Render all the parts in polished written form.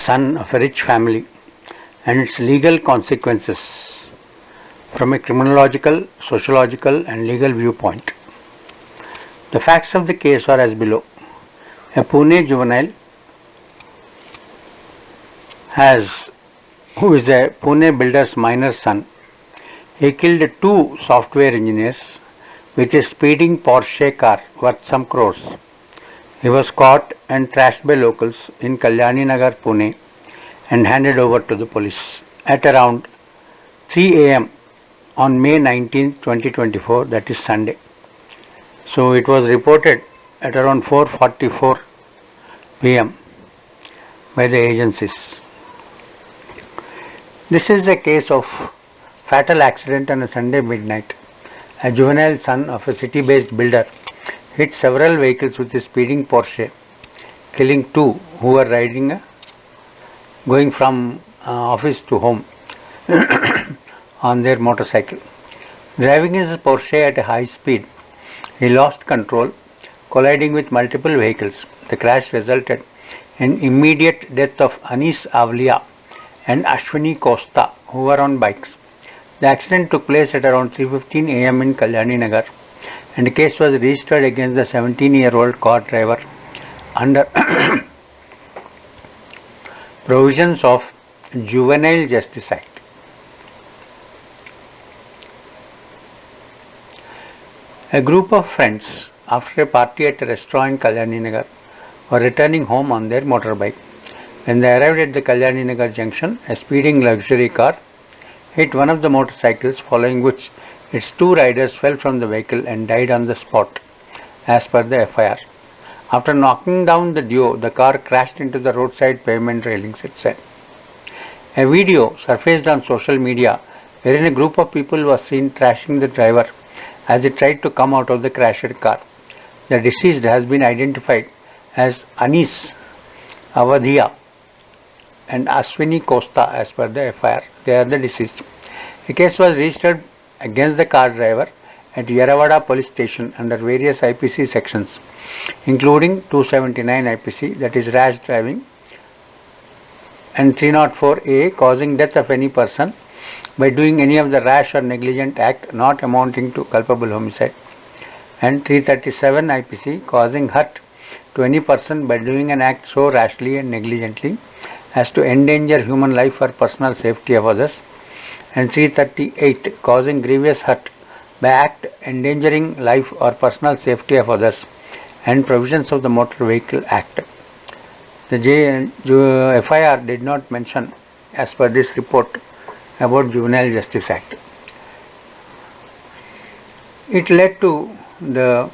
son of a rich family and its legal consequences from a criminological, sociological and legal viewpoint. The facts of the case are as below. A Pune juvenile who is a Pune builder's minor son, he killed two software engineers with a speeding Porsche car worth some crores. He was caught and thrashed by locals in Kalyani Nagar, Pune and handed over to the police at around 3 a.m. on May 19, 2024, that is Sunday. So it was reported at around 4:44 p.m. by the agencies. This is a case of fatal accident on a Sunday midnight. A juvenile son of a city-based builder hit several vehicles with a speeding Porsche, killing two who were going from office to home on their motorcycle. Driving his Porsche at a high speed, he lost control, colliding with multiple vehicles. The crash resulted in immediate death of Anis Avliya and Ashwini Costa, who were on bikes. The accident took place at around 3:15 a.m. in Kalyani Nagar, and a case was registered against the 17-year-old car driver under provisions of Juvenile Justice Act. A group of friends, after a party at a restaurant in Kalyani Nagar, were returning home on their motorbike. When they arrived at the Kalyani Nagar junction, a speeding luxury car hit one of the motorcycles, following which its two riders fell from the vehicle and died on the spot, as per the FIR. After knocking down the duo, the car crashed into the roadside pavement railings, it said. A video surfaced on social media wherein a group of people was seen trashing the driver as he tried to come out of the crashed car. The deceased has been identified as Anis Avadhiya and Ashwini Costa as per the FIR. They are the deceased. A case was registered against the car driver at Yeravada police station under various IPC sections, including 279 IPC, that is rash driving, and 304A, causing death of any person by doing any of the rash or negligent act not amounting to culpable homicide, and 337 IPC, causing hurt to any person by doing an act so rashly and negligently as to endanger human life or personal safety of others, and 338, causing grievous hurt by act endangering life or personal safety of others, and provisions of the Motor Vehicle Act. The FIR did not mention, as per this report, about Juvenile Justice Act. It led to the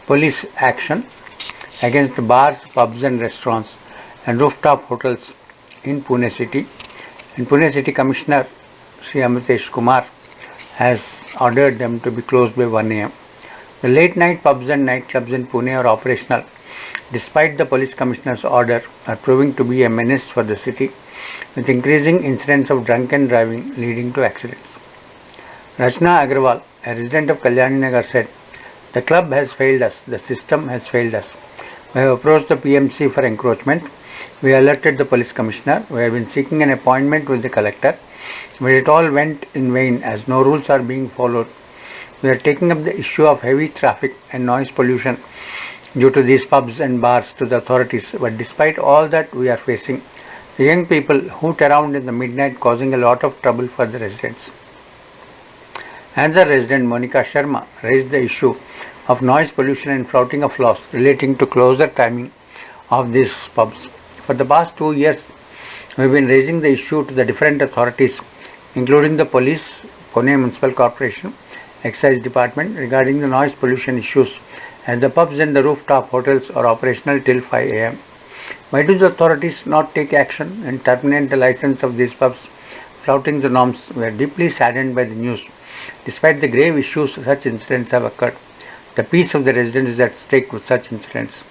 police action against bars, pubs and restaurants and rooftop hotels in Pune city, and Pune city commissioner Sri Amitesh Kumar has ordered them to be closed by 1 a.m. The late night pubs and nightclubs in Pune are operational despite the police commissioner's order, are proving to be a menace for the city, with increasing incidents of drunken driving leading to accidents. Rachna Agrawal, a resident of Kalyani Nagar, said, "The club has failed us, the system has failed us. We have approached the PMC for encroachment. We alerted the police commissioner. We have been seeking an appointment with the collector, but it all went in vain as no rules are being followed. We are taking up the issue of heavy traffic and noise pollution due to these pubs and bars to the authorities, but despite all that we are facing, the young people hoot around in the midnight, causing a lot of trouble for the residents." Another resident, Monica Sharma, raised the issue of noise pollution and flouting of laws relating to closer timing of these pubs. For the past 2 years, we have been raising the issue to the different authorities, including the police, Pune Municipal Corporation, Excise Department, regarding the noise pollution issues, as the pubs and the rooftop hotels are operational till 5 a.m. Why do the authorities not take action and terminate the license of these pubs flouting the norms? We are deeply saddened by the news. Despite the grave issues, such incidents have occurred. The peace of the residents is at stake with such incidents.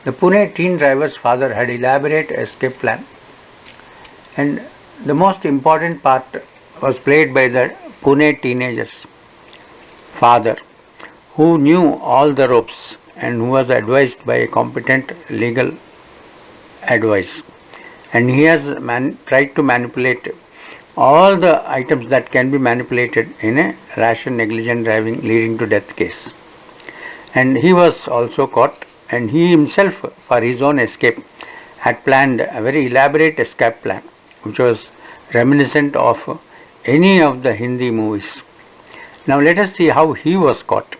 The Pune teen driver's father had elaborate escape plan, and the most important part was played by the Pune teenager's father, who knew all the ropes and who was advised by a competent legal advice. and he has tried to manipulate all the items that can be manipulated in a rash and negligent driving leading to death case. And he was also caught, and he himself, for his own escape, had planned a very elaborate escape plan, which was reminiscent of any of the Hindi movies. Now let us see how he was caught.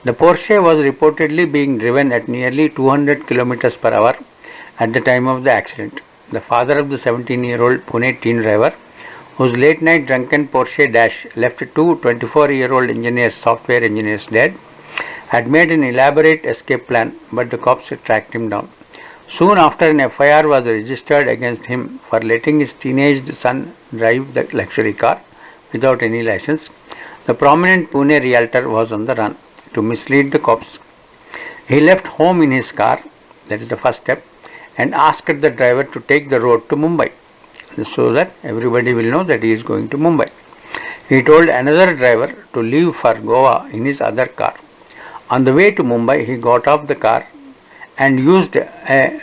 The Porsche was reportedly being driven at nearly 200 kilometers per hour at the time of the accident. The father of the 17-year-old Pune teen driver, whose late night drunken Porsche dash left two 24-year-old engineers, software engineers dead, had made an elaborate escape plan, but the cops had tracked him down. Soon after, an FIR was registered against him for letting his teenaged son drive the luxury car without any license. The prominent Pune realtor was on the run. To mislead the cops, he left home in his car, that is the first step, and asked the driver to take the road to Mumbai, so that everybody will know that he is going to Mumbai. He told another driver to leave for Goa in his other car. On the way to Mumbai, he got off the car and used a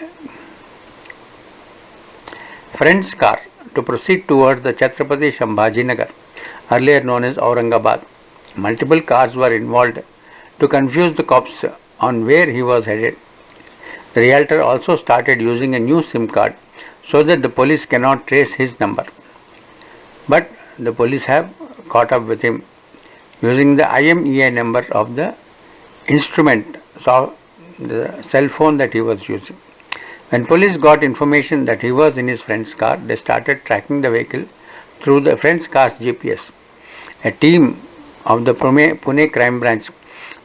friend's car to proceed towards the Chhatrapati Sambhajinagar, earlier known as Aurangabad. Multiple cars were involved to confuse the cops on where he was headed. The realtor also started using a new SIM card so that the police cannot trace his number. But the police have caught up with him using the IMEI number of the instrument, so the cell phone that he was using. When police got information that he was in his friend's car, they started tracking the vehicle through the friend's car's GPS. A team of the Pune crime branch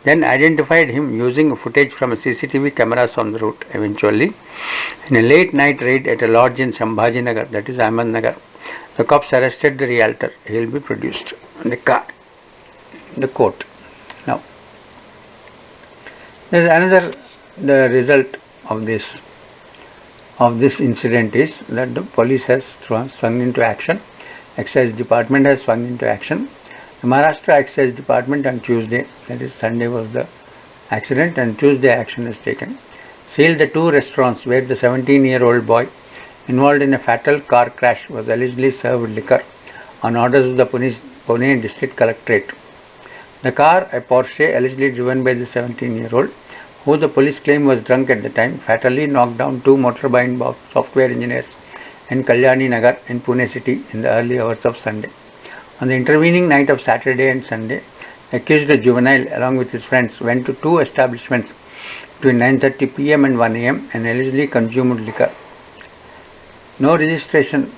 then identified him using footage from CCTV cameras on the route. Eventually, in a late night raid at a lodge in Sambhajinagar, that is Ahmednagar, the cops arrested the realtor. He will be produced in the court. Now, there is another, the result of this incident is that the police has swung into action. Excise department has swung into action. The Maharashtra Excise Department on Tuesday, that is Sunday was the accident, and Tuesday action is taken, sealed the two restaurants where the 17-year-old boy involved in a fatal car crash was allegedly served liquor on orders of the Pune District Collectorate. The car, a Porsche allegedly driven by the 17-year-old, who the police claim was drunk at the time, fatally knocked down two motorbike software engineers in Kalyani Nagar in Pune city in the early hours of Sunday. On the intervening night of Saturday and Sunday, accused Juvenile along with his friends went to two establishments between 9:30 p.m. and 1 a.m. and allegedly consumed liquor. No registration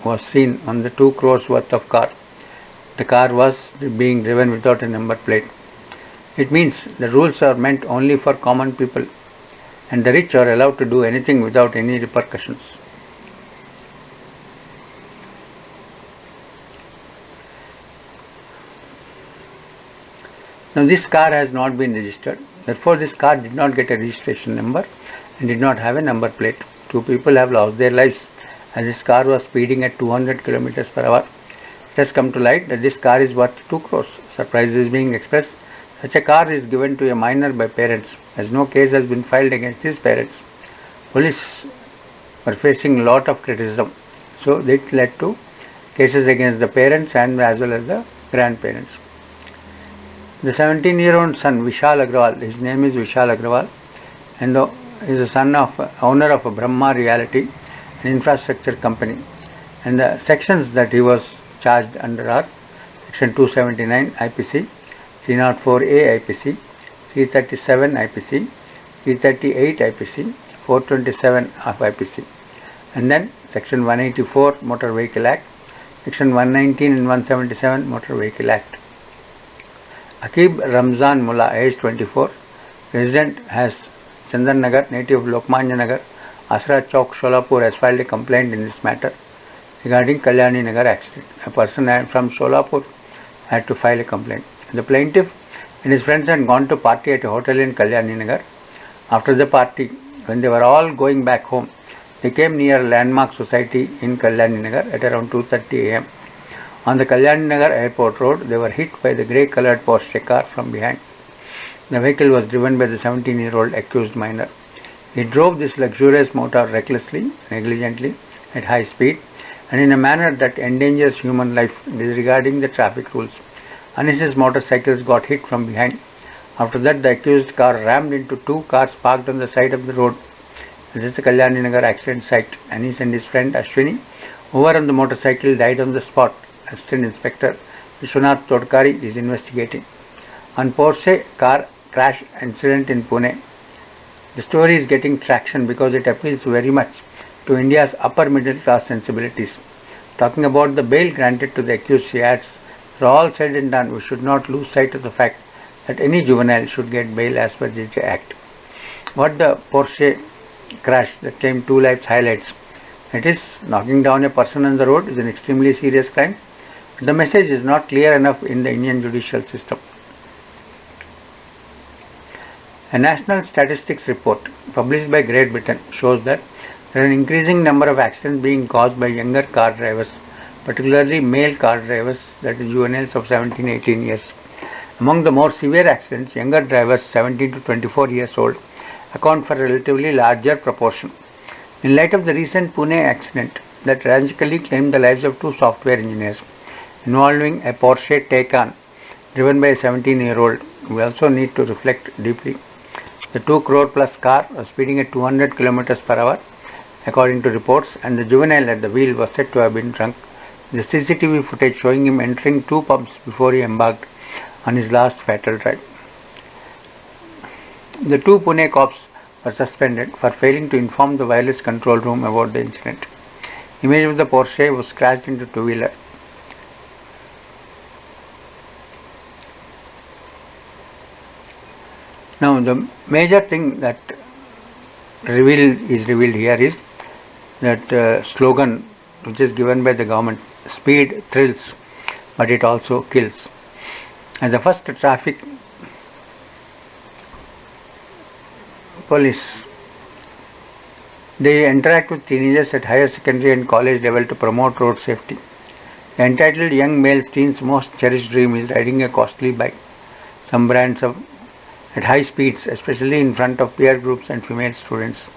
was seen on the 2 crores worth of car. The car was being driven without a number plate. It means the rules are meant only for common people, and the rich are allowed to do anything without any repercussions. Now this car has not been registered, therefore this car did not get a registration number and did not have a number plate. Two people have lost their lives as this car was speeding at 200 kilometers per hour. It has come to light that this car is worth 2 crores. Surprise is being expressed. Such a car is given to a minor by parents, as no case has been filed against his parents. Police were facing a lot of criticism, so it led to cases against the parents and as well as the grandparents. The 17-year-old son Vishal Agrawal, his name is Vishal Agrawal, and is the son of owner of a Brahma Realty, an infrastructure company. And the sections that he was charged under are Section 279 IPC, 304A IPC, 337 IPC, 338 IPC, 427 of IPC, and then Section 184 Motor Vehicle Act, Section 119 and 177 Motor Vehicle Act. Akib Ramzan Mullah, age 24, resident has Chandan Nagar, native of Lokmanya Nagar, Asra Chowk, Sholapur, has filed a complaint in this matter regarding Kalyani Nagar accident. A person from Sholapur had to file a complaint. The plaintiff and his friends had gone to party at a hotel in Kalyani Nagar. After the party, when they were all going back home, they came near Landmark Society in Kalyani Nagar at around 2:30 a.m. On the Kalyani Nagar Airport Road, they were hit by the grey coloured Porsche car from behind. The vehicle was driven by the 17-year-old accused minor. He drove this luxurious motor recklessly, negligently, at high speed and in a manner that endangers human life, disregarding the traffic rules. Anis's motorcycles got hit from behind. After that, the accused car rammed into two cars parked on the side of the road. This is the Kalyaninagar accident site. Anis and his friend Ashwini, who were on the motorcycle, died on the spot. Assistant Inspector Vishwanath Todkari is investigating. On Porsche car crash incident in Pune, the story is getting traction because it appeals very much to India's upper middle class sensibilities. Talking about the bail granted to the accused, she adds, for all said and done, we should not lose sight of the fact that any juvenile should get bail as per JJ Act. What the Porsche crash that claimed 2 lives highlights, it is knocking down a person on the road is an extremely serious crime. The message is not clear enough in the Indian judicial system. A national statistics report published by Great Britain shows that there are an increasing number of accidents being caused by younger car drivers, particularly male car drivers, that is juveniles of 17-18 years. Among the more severe accidents, younger drivers 17 to 24 years old account for a relatively larger proportion. In light of the recent Pune accident that tragically claimed the lives of 2 software engineers involving a Porsche Taycan driven by a 17-year-old, we also need to reflect deeply. The 2 crore plus car was speeding at 200 km per hour, according to reports, and the juvenile at the wheel was said to have been drunk. The CCTV footage showing him entering 2 pubs before he embarked on his last fatal drive. The 2 Pune cops were suspended for failing to inform the wireless control room about the incident. Image of the Porsche was crashed into 2-wheeler. Now, the major thing that is revealed here is that slogan which is given by the government: speed thrills, but it also kills. As the first traffic police, they interact with teenagers at higher secondary and college level to promote road safety. The entitled young male teen's most cherished dream is riding a costly bike. Some brands at high speeds, especially in front of peer groups and female students.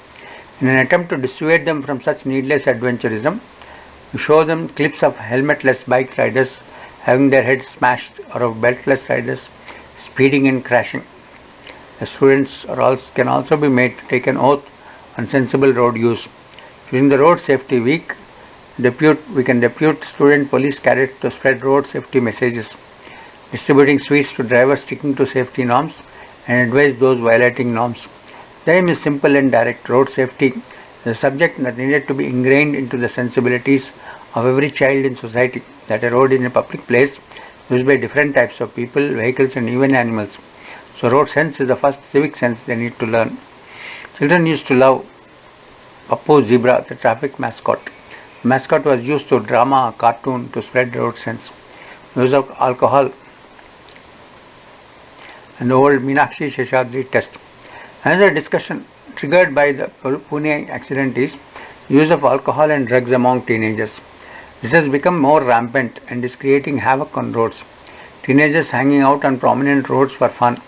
In an attempt to dissuade them from such needless adventurism, we show them clips of helmetless bike riders having their heads smashed or of beltless riders speeding and crashing. The students can also be made to take an oath on sensible road use. During the Road Safety Week, we can depute student police cadets to spread road safety messages, distributing sweets to drivers sticking to safety norms and advise those violating norms. The aim is simple and direct. Road safety is a subject that needed to be ingrained into the sensibilities of every child in society, that a road is a public place used by different types of people, vehicles and even animals. So road sense is the first civic sense they need to learn. Children used to love Pappu Zebra, the traffic mascot. The mascot was used to drama, cartoon to spread road sense. Use of alcohol and the old Meenakshi Sheshadri test. Another discussion triggered by the Pune accident is use of alcohol and drugs among teenagers. This has become more rampant and is creating havoc on roads. Teenagers hanging out on prominent roads for fun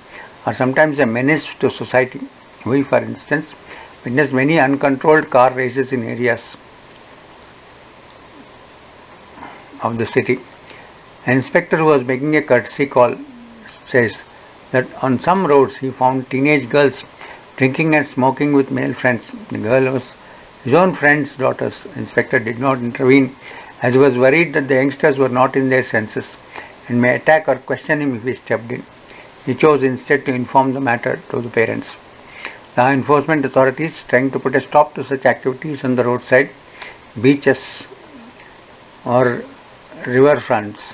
are sometimes a menace to society. We, for instance, witnessed many uncontrolled car races in areas of the city. An inspector who was making a courtesy call says that on some roads he found teenage girls drinking and smoking with male friends. The girl was his own friend's daughters. The inspector did not intervene as he was worried that the youngsters were not in their senses and may attack or question him if he stepped in. He chose instead to inform the matter to the parents. Law enforcement authorities trying to put a stop to such activities on the roadside, beaches or river fronts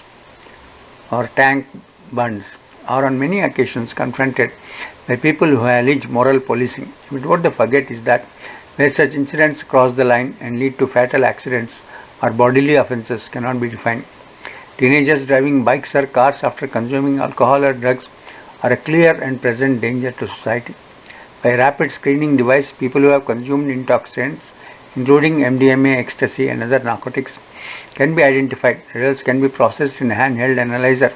or tank bunds are on many occasions confronted by people who allege moral policing. But what they forget is that where such incidents cross the line and lead to fatal accidents or bodily offences cannot be defined. Teenagers driving bikes or cars after consuming alcohol or drugs are a clear and present danger to society. By a rapid screening device, people who have consumed intoxicants, including MDMA, ecstasy and other narcotics, can be identified. Results can be processed in a handheld analyzer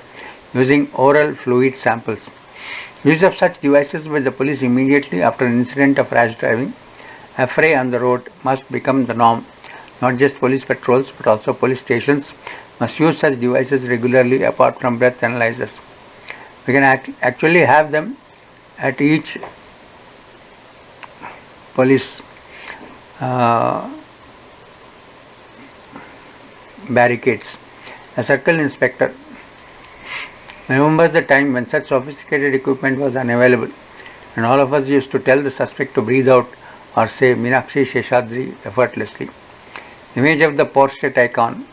using oral fluid samples. Use of such devices by the police immediately after an incident of rash driving, affray on the road, must become the norm. Not just police patrols but also police stations must use such devices regularly apart from breath analyzers. We can actually have them at each police barricades. A circle inspector remembers the time when such sophisticated equipment was unavailable and all of us used to tell the suspect to breathe out or say Meenakshi Sheshadri effortlessly. Image of the Porsche Taycan.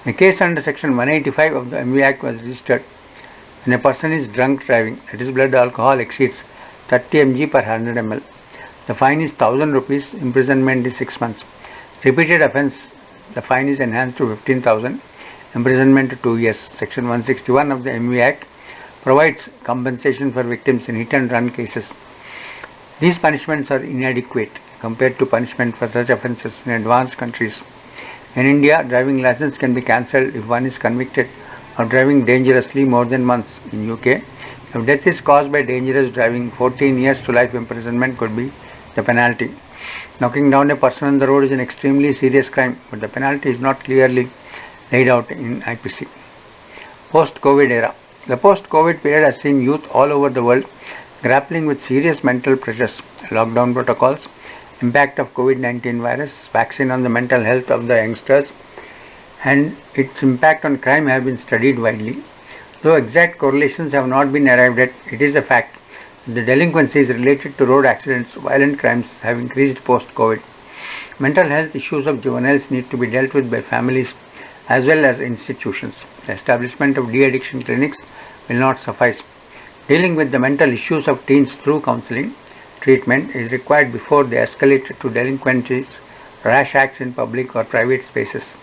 A case under section 185 of the MV Act was registered when a person is drunk driving, that is blood alcohol exceeds 30 mg per 100 ml. The fine is 1000 rupees, imprisonment is 6 months. Repeated offence, the fine is enhanced to 15,000, imprisonment to 2 years. Section 161 of the MV Act provides compensation for victims in hit and run cases. These punishments are inadequate compared to punishment for such offences in advanced countries. In India, driving license can be cancelled if one is convicted of driving dangerously more than once. In UK, if death is caused by dangerous driving, 14 years to life imprisonment could be the penalty. Knocking down a person on the road is an extremely serious crime, but the penalty is not clearly laid out in IPC. Post-COVID era. The post-COVID period has seen youth all over the world grappling with serious mental pressures, lockdown protocols, impact of COVID-19 virus, vaccine on the mental health of the youngsters, and its impact on crime have been studied widely. Though exact correlations have not been arrived at, it is a fact that the delinquencies related to road accidents, violent crimes have increased post-COVID. Mental health issues of juveniles need to be dealt with by families as well as institutions. The establishment of de-addiction clinics will not suffice. Dealing with the mental issues of teens through counseling treatment is required before they escalate to delinquencies, rash acts in public or private spaces.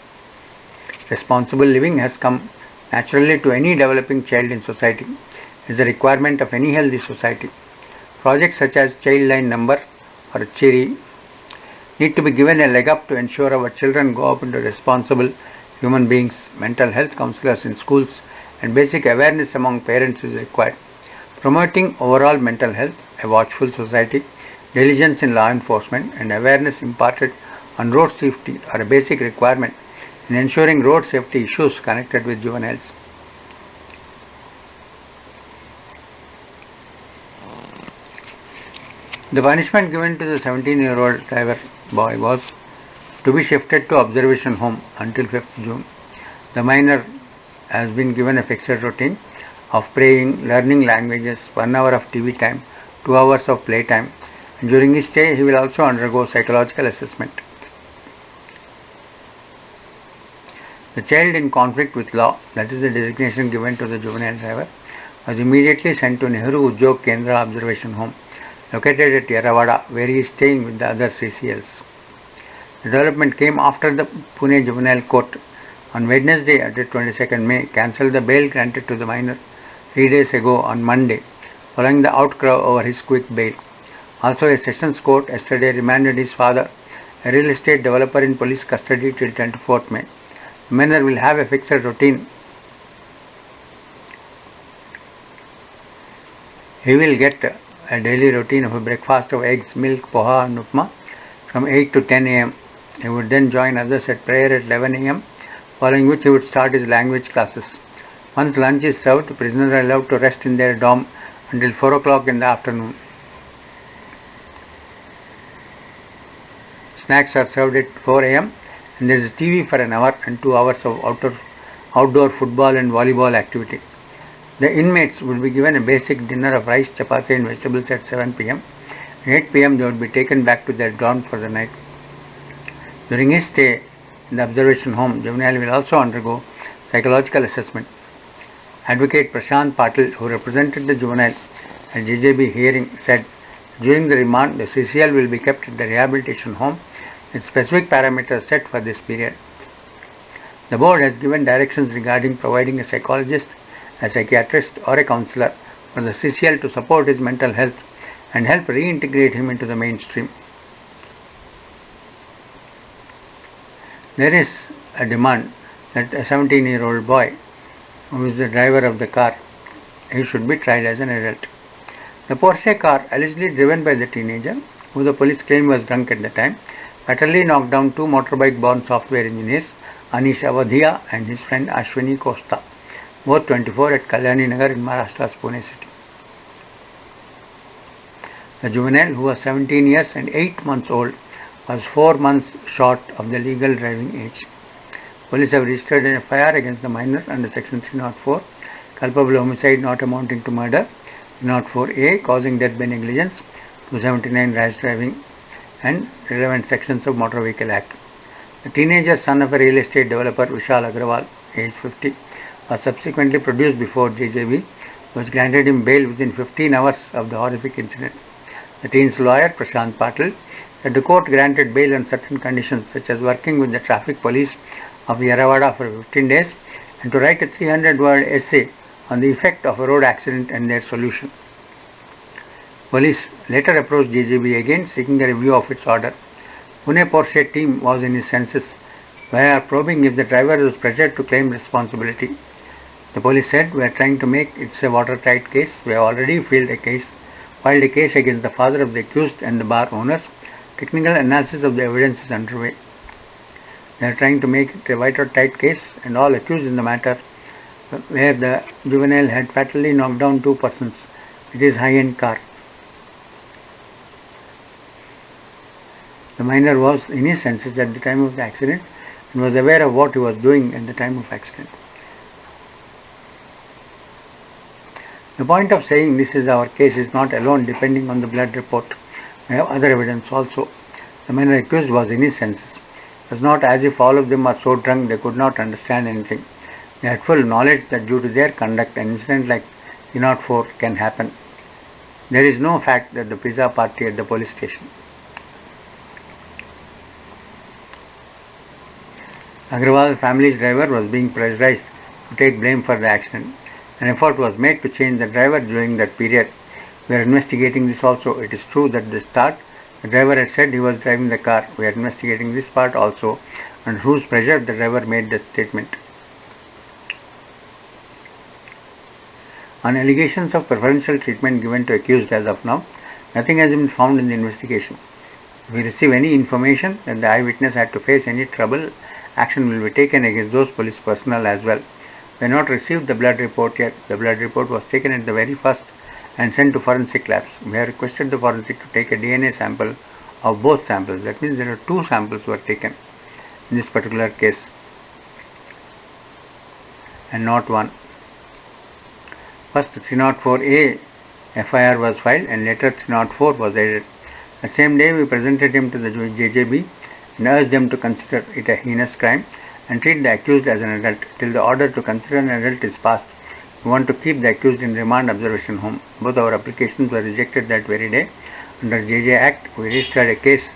Responsible living has come naturally to any developing child in society. It is a requirement of any healthy society. Projects such as Child Line Number or CHIRI need to be given a leg up to ensure our children grow up into responsible human beings. Mental health counselors in schools and basic awareness among parents is required. Promoting overall mental health, a watchful society, diligence in law enforcement and awareness imparted on road safety are a basic requirement in ensuring road safety issues connected with juveniles. The punishment given to the 17-year-old driver boy was to be shifted to observation home until 5th June. The minor has been given a fixed routine of praying, learning languages, 1 hour of TV time, 2 hours of playtime. And during his stay, he will also undergo psychological assessment. The child in conflict with law, that is the designation given to the juvenile driver, was immediately sent to Nehru Udyog Kendra Observation Home, located at Yerawada, where he is staying with the other CCLs. The development came after the Pune Juvenile Court on Wednesday, at the 22nd May, cancelled the bail granted to the minor 3 days ago on Monday, following the outcry over his quick bail. Also, a sessions court yesterday remanded his father, a real estate developer, in police custody till 24th May. The minor will have a fixed routine. He will get a daily routine of a breakfast of eggs, milk, poha and upma from 8 to 10 am. He would then join others at prayer at 11 am, following which he would start his language classes. Once lunch is served, prisoners are allowed to rest in their dorm until 4 o'clock in the afternoon. Snacks are served at 4 am and there is TV for an hour and 2 hours of outdoor football and volleyball activity. The inmates would be given a basic dinner of rice, chapati and vegetables at 7 pm. At 8 pm they would be taken back to their dorm for the night. During his stay in the observation home, juvenile will also undergo psychological assessment. Advocate Prashant Patil, who represented the juvenile at JJB hearing, said during the remand the CCL will be kept at the rehabilitation home with specific parameters set for this period. The board has given directions regarding providing a psychologist, a psychiatrist or a counsellor for the CCL to support his mental health and help reintegrate him into the mainstream. There is a demand that a 17-year-old boy, who is the driver of the car, he should be tried as an adult. The Porsche car, allegedly driven by the teenager, who the police claim was drunk at the time, fatally knocked down two motorbike-born software engineers, Anish Avadhiya and his friend Ashwini Costa, both 24 at Kalyani Nagar in Maharashtra's Pune city. The juvenile, who was 17 years and 8 months old, was 4 months short of the legal driving age. Police have registered an FIR against the minor under section 304, culpable homicide not amounting to murder, 304A, causing death by negligence, 279 rash driving, and relevant sections of Motor Vehicle Act. The teenager, son of a real estate developer Vishal Agrawal, aged 50, was subsequently produced before JJB, which granted him bail within 15 hours of the horrific incident. The teen's lawyer, Prashant Patil, said the court granted bail on certain conditions, such as working with the traffic police of Yerawada for 15 days and to write a 300-word essay on the effect of a road accident and their solution. Police later approached JJB again, seeking a review of its order. Pune Porsche team was in his senses. We are probing if the driver was pressured to claim responsibility. The police said, "We are trying to make it a watertight case. We have already filed a case against the father of the accused and the bar owners. Technical analysis of the evidence is underway." They are trying to make it a watertight case, and all accused in the matter where the juvenile had fatally knocked down two persons with his high-end car. The minor was in his senses at the time of the accident and was aware of what he was doing at the time of accident. The point of saying this is our case is not alone depending on the blood report. We have other evidence also. The minor accused was in his senses. It was not as if all of them are so drunk they could not understand anything. They had full knowledge that due to their conduct an incident like 304 can happen. There is no fact that the pizza party at the police station. Agrawal family's driver was being pressurized to take blame for the accident. An effort was made to change the driver during that period. We are investigating this also. It is true that at the start the driver had said he was driving the car. We are investigating this part also, under whose pressure the driver made the statement. On allegations of preferential treatment given to accused as of now, nothing has been found in the investigation. If we receive any information that the eyewitness had to face any trouble, action will be taken against those police personnel as well. We have not received the blood report yet. The blood report was taken at the very first and sent to forensic labs. We have requested the forensic to take a DNA sample of both samples. That means there are two samples were taken in this particular case and not one. First 304A FIR was filed and later 304 was added. The same day we presented him to the JJB and urged them to consider it a heinous crime and treat the accused as an adult. Till the order to consider an adult is passed, we want to keep the accused in remand observation home. Both our applications were rejected that very day. Under JJ Act, we registered a case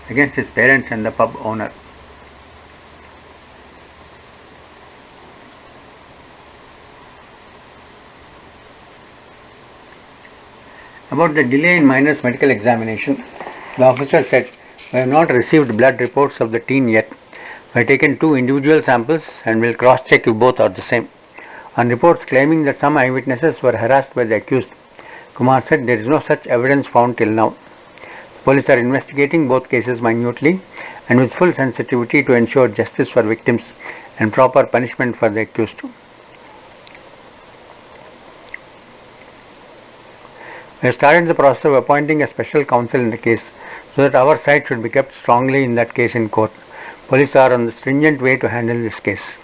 against his parents and the pub owner. About the delay in minor's medical examination, the officer said, "We have not received blood reports of the teen yet. We have taken two individual samples and will cross-check if both are the same." On reports claiming that some eyewitnesses were harassed by the accused, Kumar said there is no such evidence found till now. The police are investigating both cases minutely and with full sensitivity to ensure justice for victims and proper punishment for the accused. We have started the process of appointing a special counsel in the case so that our side should be kept strongly in that case in court. Police are on the stringent way to handle this case.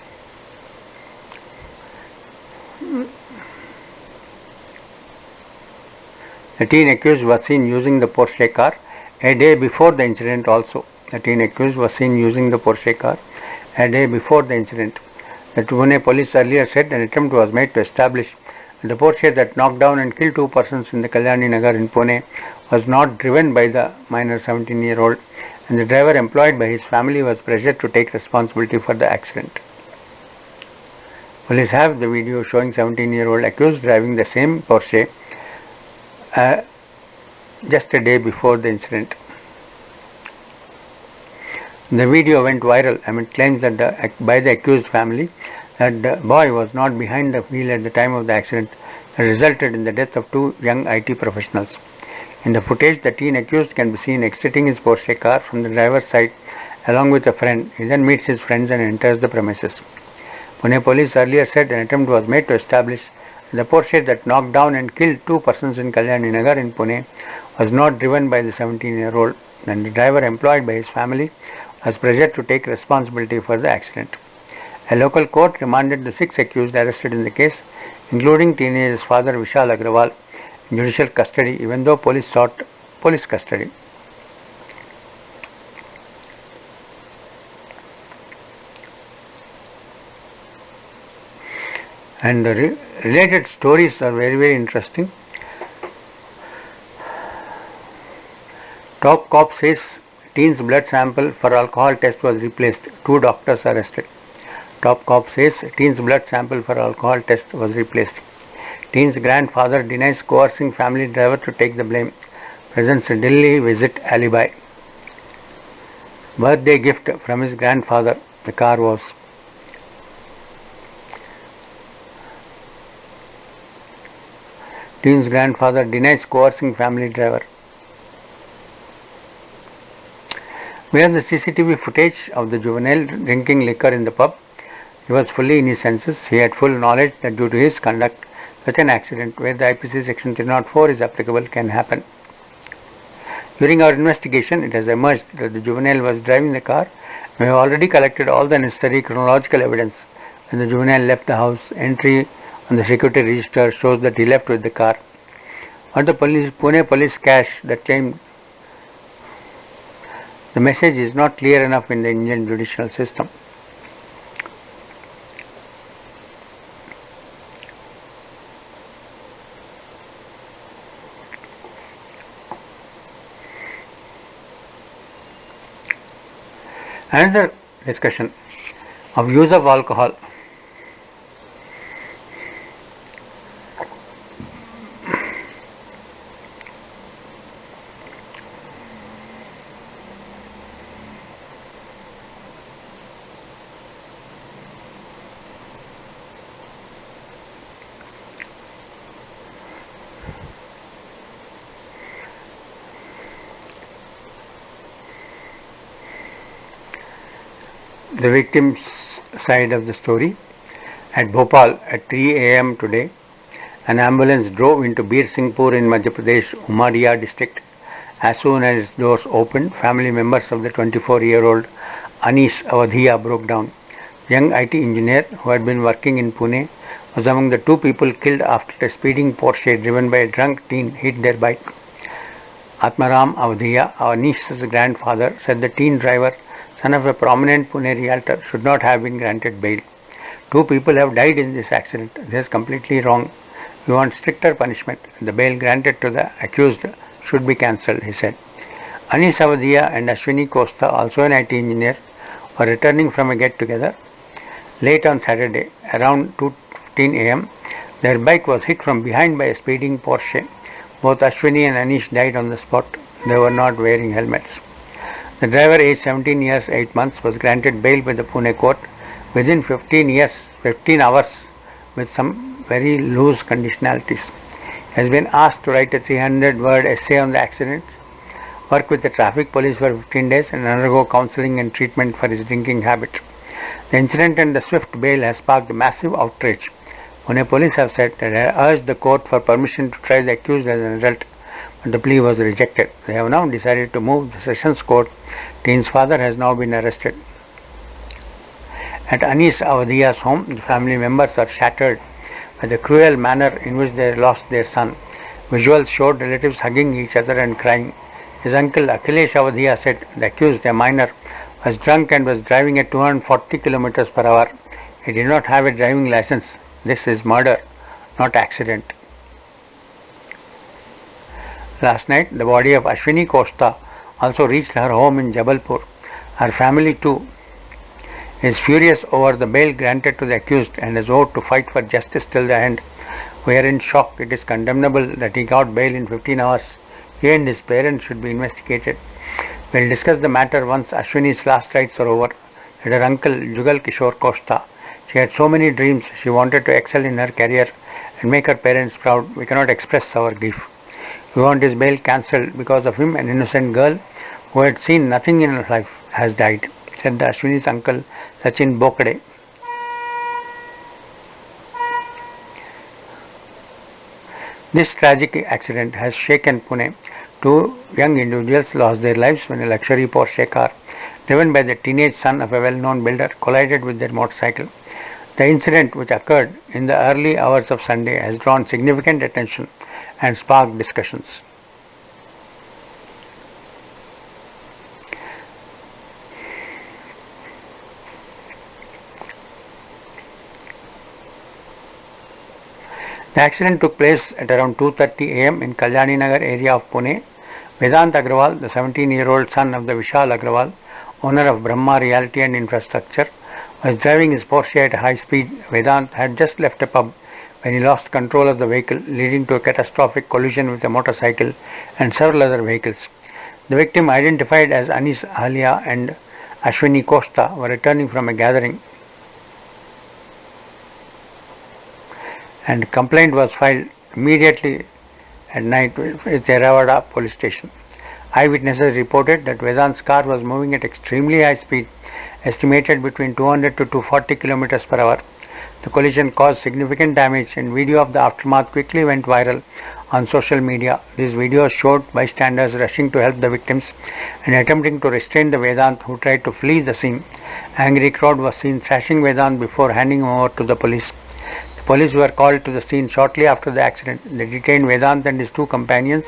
The teen accused was seen using the Porsche car a day before the incident also. The teen accused was seen using the Porsche car a day before the incident. The Pune police earlier said an attempt was made to establish that the Porsche that knocked down and killed two persons in the Kalyani Nagar in Pune was not driven by the minor 17-year-old, and the driver employed by his family was pressured to take responsibility for the accident. Police have the video showing 17-year-old accused driving the same Porsche just a day before the incident. The video went viral amid claims that by the accused family that the boy was not behind the wheel at the time of the accident, resulted in the death of two young IT professionals. In the footage, the teen accused can be seen exiting his Porsche car from the driver's side along with a friend. He then meets his friends and enters the premises. Pune police earlier said an attempt was made to establish the Porsche that knocked down and killed two persons in Kalyani Nagar in Pune was not driven by the 17-year-old, and the driver employed by his family was pressured to take responsibility for the accident. A local court remanded the 6 accused arrested in the case, including teenager's father Vishal Agrawal, in judicial custody, even though police sought police custody. And the related stories are very, very interesting. Top cop says teen's blood sample for alcohol test was replaced. 2 doctors arrested. Top cop says teen's blood sample for alcohol test was replaced. Teen's grandfather denies coercing family driver to take the blame. Presents Delhi visit alibi. Birthday gift from his grandfather. The car was. Teen's grandfather denies coercing family driver. We have the CCTV footage of the juvenile drinking liquor in the pub. He was fully in his senses. He had full knowledge that due to his conduct, such an accident where the IPC section 304 is applicable can happen. During our investigation, it has emerged that the juvenile was driving the car. We have already collected all the necessary chronological evidence. When the juvenile left the house, entry on the security register shows that he left with the car. What the Pune police cache that came, the message is not clear enough in the Indian judicial system. Another discussion of use of alcohol. The victim's side of the story. At Bhopal at 3 a.m. today, an ambulance drove into Bir Singhpur in Madhya Pradesh, Umaria district. As soon as its doors opened, family members of the 24-year-old Anis Avadhiya broke down. The young IT engineer who had been working in Pune was among the 2 people killed after a speeding Porsche driven by a drunk teen hit their bike. Atmaram Avadhiya, Anis's grandfather, said the teen driver, son of a prominent Pune realtor, should not have been granted bail. 2 people have died in this accident. This is completely wrong. We want stricter punishment. The bail granted to the accused should be cancelled, he said. Anis Avadhiya and Ashwini Costa, also an IT engineer, were returning from a get-together. Late on Saturday, around 2:15 a.m., their bike was hit from behind by a speeding Porsche. Both Ashwini and Anish died on the spot. They were not wearing helmets. The driver, aged 17 years 8 months, was granted bail by the Pune court within 15 hours with some very loose conditionalities. He has been asked to write a 300-word essay on the accident, work with the traffic police for 15 days and undergo counselling and treatment for his drinking habit. The incident and the swift bail has sparked massive outrage. Pune police have said that they urged the court for permission to try the accused as an adult, but the plea was rejected. They have now decided to move the sessions court. Teen's father has now been arrested. At Anis Avadhiya's home, the family members are shattered by the cruel manner in which they lost their son. Visuals showed relatives hugging each other and crying. His uncle Akhilesh Avadhiya said the accused, a minor, was drunk and was driving at 240 km per hour. He did not have a driving license. This is murder, not accident. Last night, the body of Ashwini Costa also reached her home in Jabalpur. Her family too is furious over the bail granted to the accused and has vowed to fight for justice till the end. We are in shock. It is condemnable that he got bail in 15 hours. He and his parents should be investigated. We will discuss the matter once Ashwini's last rites are over, said her uncle Jugal Kishore Costa. She had so many dreams. She wanted to excel in her career and make her parents proud. We cannot express our grief. We want his bail cancelled. Because of him, an innocent girl who had seen nothing in her life has died, said the Ashwini's uncle Sachin Bokade. This tragic accident has shaken Pune. Two young individuals lost their lives when a luxury Porsche car, driven by the teenage son of a well-known builder, collided with their motorcycle. The incident, which occurred in the early hours of Sunday, has drawn significant attention and sparked discussions. The accident took place at around 2:30 am in Kalyani Nagar area of Pune. Vedant Agrawal, the 17-year-old son of the Vishal Agrawal, owner of Brahma Realty and Infrastructure, was driving his Porsche at high speed. Vedant had just left a pub when he lost control of the vehicle, leading to a catastrophic collision with a motorcycle and several other vehicles. The victim, identified as Anis Alia and Ashwini Costa, were returning from a gathering, and complaint was filed immediately at night with Eravada police station. Eyewitnesses reported that Vedant's car was moving at extremely high speed, estimated between 200 to 240 km per hour. The collision caused significant damage, and video of the aftermath quickly went viral on social media. These videos showed bystanders rushing to help the victims and attempting to restrain the Vedant, who tried to flee the scene. Angry crowd was seen thrashing Vedant before handing him over to the police. The police were called to the scene shortly after the accident. They detained Vedant and his two companions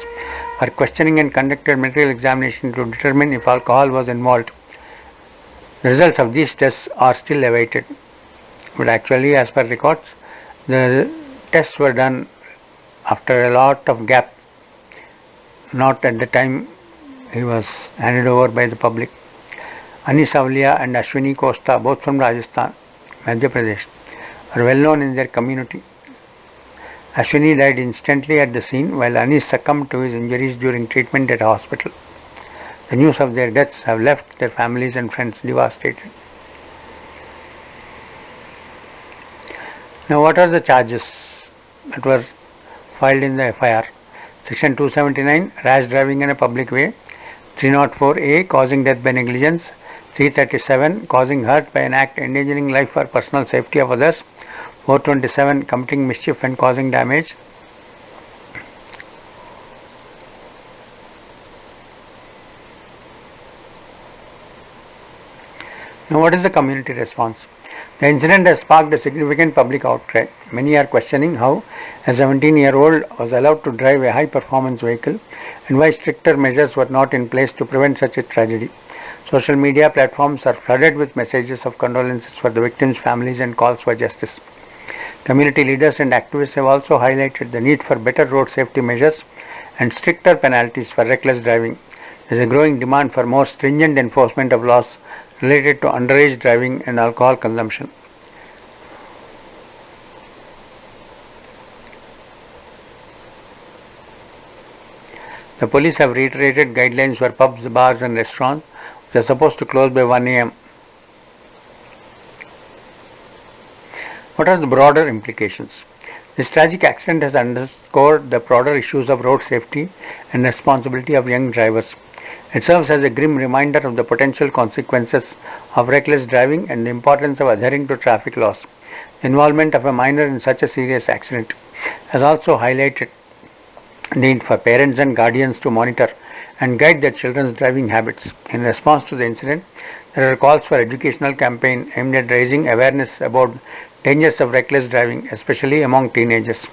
for questioning and conducted medical examination to determine if alcohol was involved. The results of these tests are still awaited. But actually, as per records, the tests were done after a lot of gap, not at the time he was handed over by the public. Anis Avliya and Ashwini Costa, both from Rajasthan, Madhya Pradesh, are well known in their community. Ashwini died instantly at the scene, while Anis succumbed to his injuries during treatment at a hospital. The news of their deaths have left their families and friends devastated. Now, what are the charges that were filed in the FIR? Section 279, rash driving in a public way; 304A, causing death by negligence; 337, causing hurt by an act endangering life or personal safety of others; 427, committing mischief and causing damage; Now, what is the community response? The incident has sparked a significant public outcry. Many are questioning how a 17-year-old was allowed to drive a high-performance vehicle and why stricter measures were not in place to prevent such a tragedy. Social media platforms are flooded with messages of condolences for the victims' families and calls for justice. Community leaders and activists have also highlighted the need for better road safety measures and stricter penalties for reckless driving. There is a growing demand for more stringent enforcement of laws related to underage driving and alcohol consumption. The police have reiterated guidelines for pubs, bars and restaurants which are supposed to close by 1 am. What are the broader implications? This tragic accident has underscored the broader issues of road safety and responsibility of young drivers. It serves as a grim reminder of the potential consequences of reckless driving and the importance of adhering to traffic laws. The involvement of a minor in such a serious accident has also highlighted the need for parents and guardians to monitor and guide their children's driving habits. In response to the incident, there are calls for educational campaign aimed at raising awareness about dangers of reckless driving, especially among teenagers.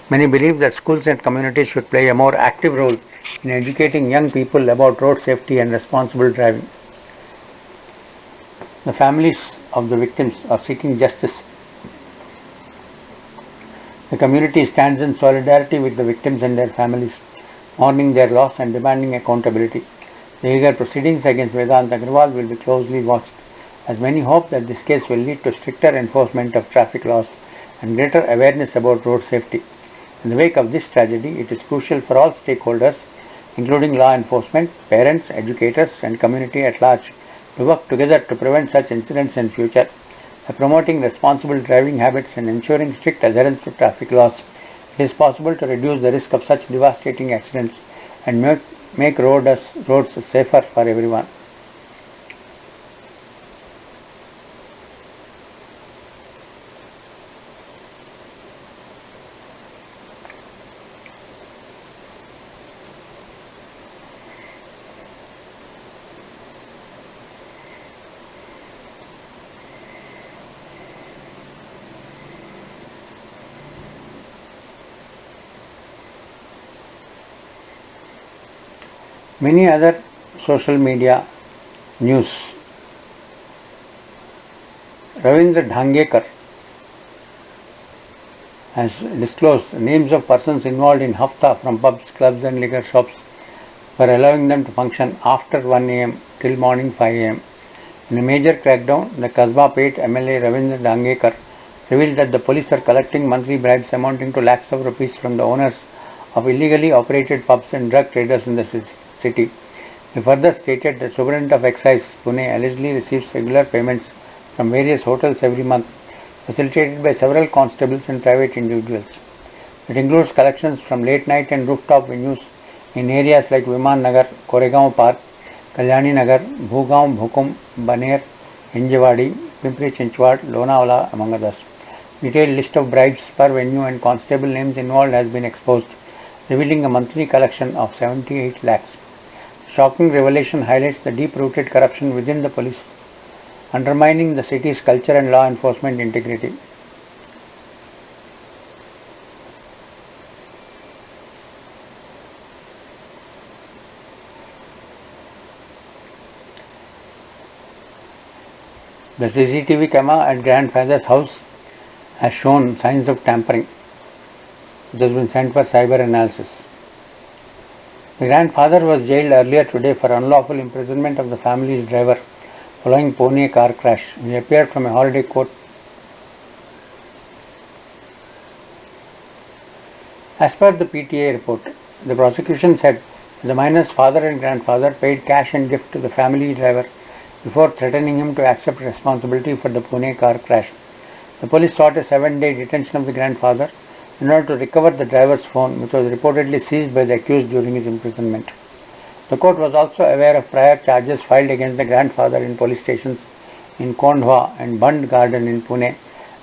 Many believe that schools and communities should play a more active role in educating young people about road safety and responsible driving. The families of the victims are seeking justice. The community stands in solidarity with the victims and their families, mourning their loss and demanding accountability. The legal proceedings against Vedant Agrawal will be closely watched, as many hope that this case will lead to stricter enforcement of traffic laws and greater awareness about road safety. In the wake of this tragedy, it is crucial for all stakeholders, including law enforcement, parents, educators and community at large, to work together to prevent such incidents in future. By promoting responsible driving habits and ensuring strict adherence to traffic laws, It is possible to reduce the risk of such devastating accidents and make roads safer for everyone. Many other social media news. Ravindra Dhangekar has disclosed names of persons involved in hafta from pubs, clubs and liquor shops for allowing them to function after 1 am till morning 5 am. In a major crackdown, the Kasba Pet MLA Ravindra Dhangekar revealed that the police are collecting monthly bribes amounting to lakhs of rupees from the owners of illegally operated pubs and drug traders in the city. He further stated that Superintendent of Excise, Pune, allegedly receives regular payments from various hotels every month, facilitated by several constables and private individuals. It includes collections from late night and rooftop venues in areas like Viman Nagar, Koregaon Park, Kalyani Nagar, Bhugaon, Bhukum, Baner, Hinjawadi, Pimpri Chinchwad, Lonavala, among others. Detailed list of bribes per venue and constable names involved has been exposed, revealing a monthly collection of 78 lakhs. Shocking revelation highlights the deep-rooted corruption within the police, undermining the city's culture and law enforcement integrity. The CCTV camera at grandfather's house has shown signs of tampering, which has been sent for cyber analysis. The grandfather was jailed earlier today for unlawful imprisonment of the family's driver following Pune car crash. He appeared from a holiday court. As per the PTA report, the prosecution said the minor's father and grandfather paid cash and gift to the family driver before threatening him to accept responsibility for the Pune car crash. The police sought a 7-day detention of the grandfather in order to recover the driver's phone, which was reportedly seized by the accused during his imprisonment. The court was also aware of prior charges filed against the grandfather in police stations in Kondwa and Bund Garden in Pune,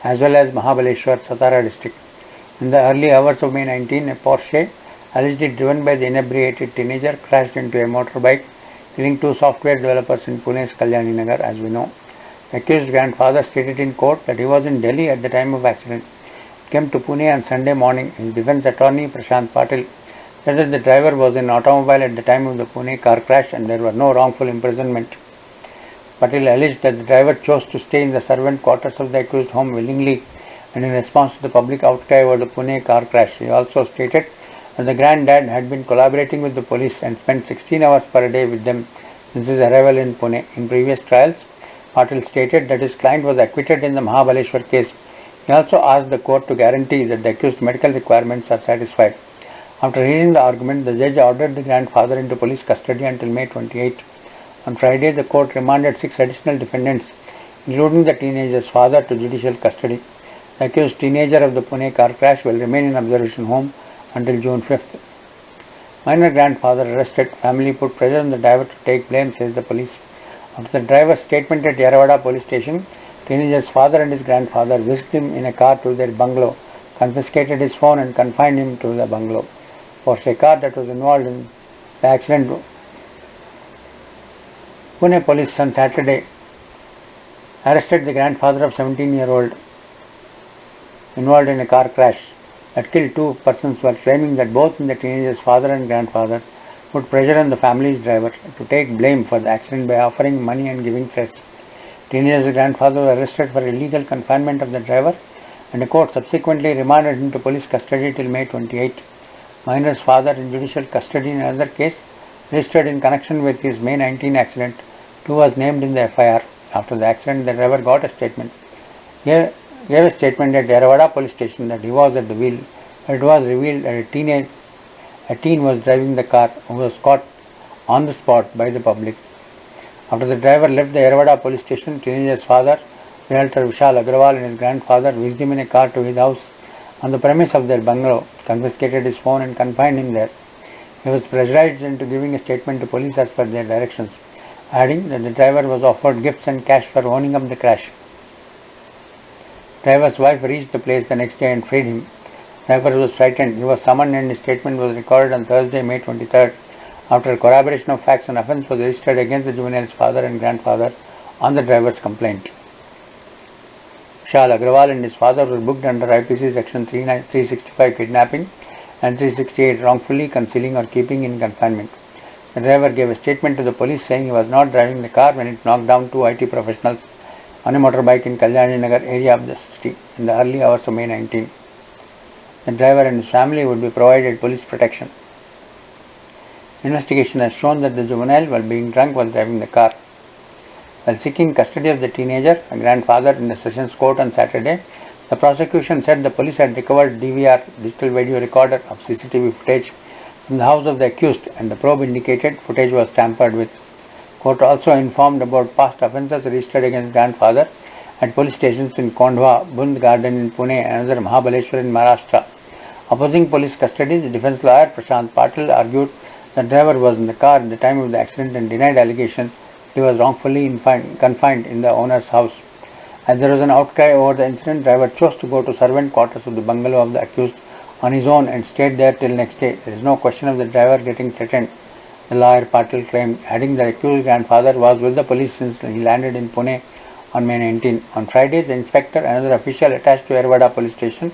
as well as Mahabaleshwar, Satara district. In the early hours of May 19, a Porsche, allegedly driven by the inebriated teenager, crashed into a motorbike, killing 2 software developers in Pune's Kalyani Nagar, as we know. The accused grandfather stated in court that he was in Delhi at the time of accident. He came to Pune on Sunday morning. His defense attorney, Prashant Patil, said that the driver was in an automobile at the time of the Pune car crash and there was no wrongful imprisonment. Patil alleged that the driver chose to stay in the servant quarters of the accused home willingly and in response to the public outcry over the Pune car crash. He also stated that the granddad had been collaborating with the police and spent 16 hours per day with them since his arrival in Pune. In previous trials, Patil stated that his client was acquitted in the Mahabaleshwar case. He also asked the court to guarantee that the accused medical requirements are satisfied. After hearing the argument, the judge ordered the grandfather into police custody until May 28. On Friday, the court remanded 6 additional defendants, including the teenager's father, to judicial custody. The accused teenager of the Pune car crash will remain in observation home until June 5th. Minor grandfather arrested. Family put pressure on the driver to take blame, says the police. After the driver's statement at Yerawada police station, teenager's father and his grandfather whisked him in a car to their bungalow, confiscated his phone and confined him to the bungalow. Porsche car that was involved in the accident. Pune police on Saturday arrested the grandfather of 17-year-old involved in a car crash that killed 2 persons, were claiming that both the teenager's father and grandfather put pressure on the family's driver to take blame for the accident by offering money and giving threats. Teenager's grandfather was arrested for illegal confinement of the driver and the court subsequently remanded him to police custody till May 28. Minor's father in judicial custody in another case registered in connection with his May 19 accident, who was named in the FIR. After the accident, the driver got a statement. He gave a statement at Yerawada police station that he was at the wheel. It was revealed that a teen was driving the car who was caught on the spot by the public. After the driver left the Yerawada police station, teenager's father, Realtor Vishal Agrawal, and his grandfather whisked him in a car to his house on the premise of their bungalow, confiscated his phone and confined him there. He was pressurized into giving a statement to police as per their directions, adding that the driver was offered gifts and cash for owning up the crash. Driver's wife reached the place the next day and freed him. Driver was frightened. He was summoned and his statement was recorded on Thursday, May 23rd. After corroboration of facts, an offence was registered against the juvenile's father and grandfather on the driver's complaint. Vishal Agrawal and his father were booked under IPC section 365 kidnapping and 368 wrongfully concealing or keeping in confinement. The driver gave a statement to the police saying he was not driving the car when it knocked down two IT professionals on a motorbike in Kalyani Nagar area of the city in the early hours of May 19. The driver and his family would be provided police protection. Investigation has shown that the juvenile, while being drunk, was driving the car. While seeking custody of the teenager, a grandfather, in the Sessions Court on Saturday, the prosecution said the police had recovered DVR, digital video recorder, of CCTV footage from the house of the accused, and the probe indicated footage was tampered with. Court also informed about past offences registered against grandfather at police stations in Kondwa, Bund Garden in Pune, and another Mahabaleshwar in Maharashtra. Opposing police custody, the defence lawyer Prashant Patil argued the driver was in the car at the time of the accident and denied allegation he was wrongfully confined in the owner's house. As there was an outcry over the incident, driver chose to go to servant quarters of the bungalow of the accused on his own and stayed there till next day. There is no question of the driver getting threatened, the lawyer Patil claimed, adding the accused grandfather was with the police since he landed in Pune on May 19. On Friday, the inspector and another official attached to Yerwada police station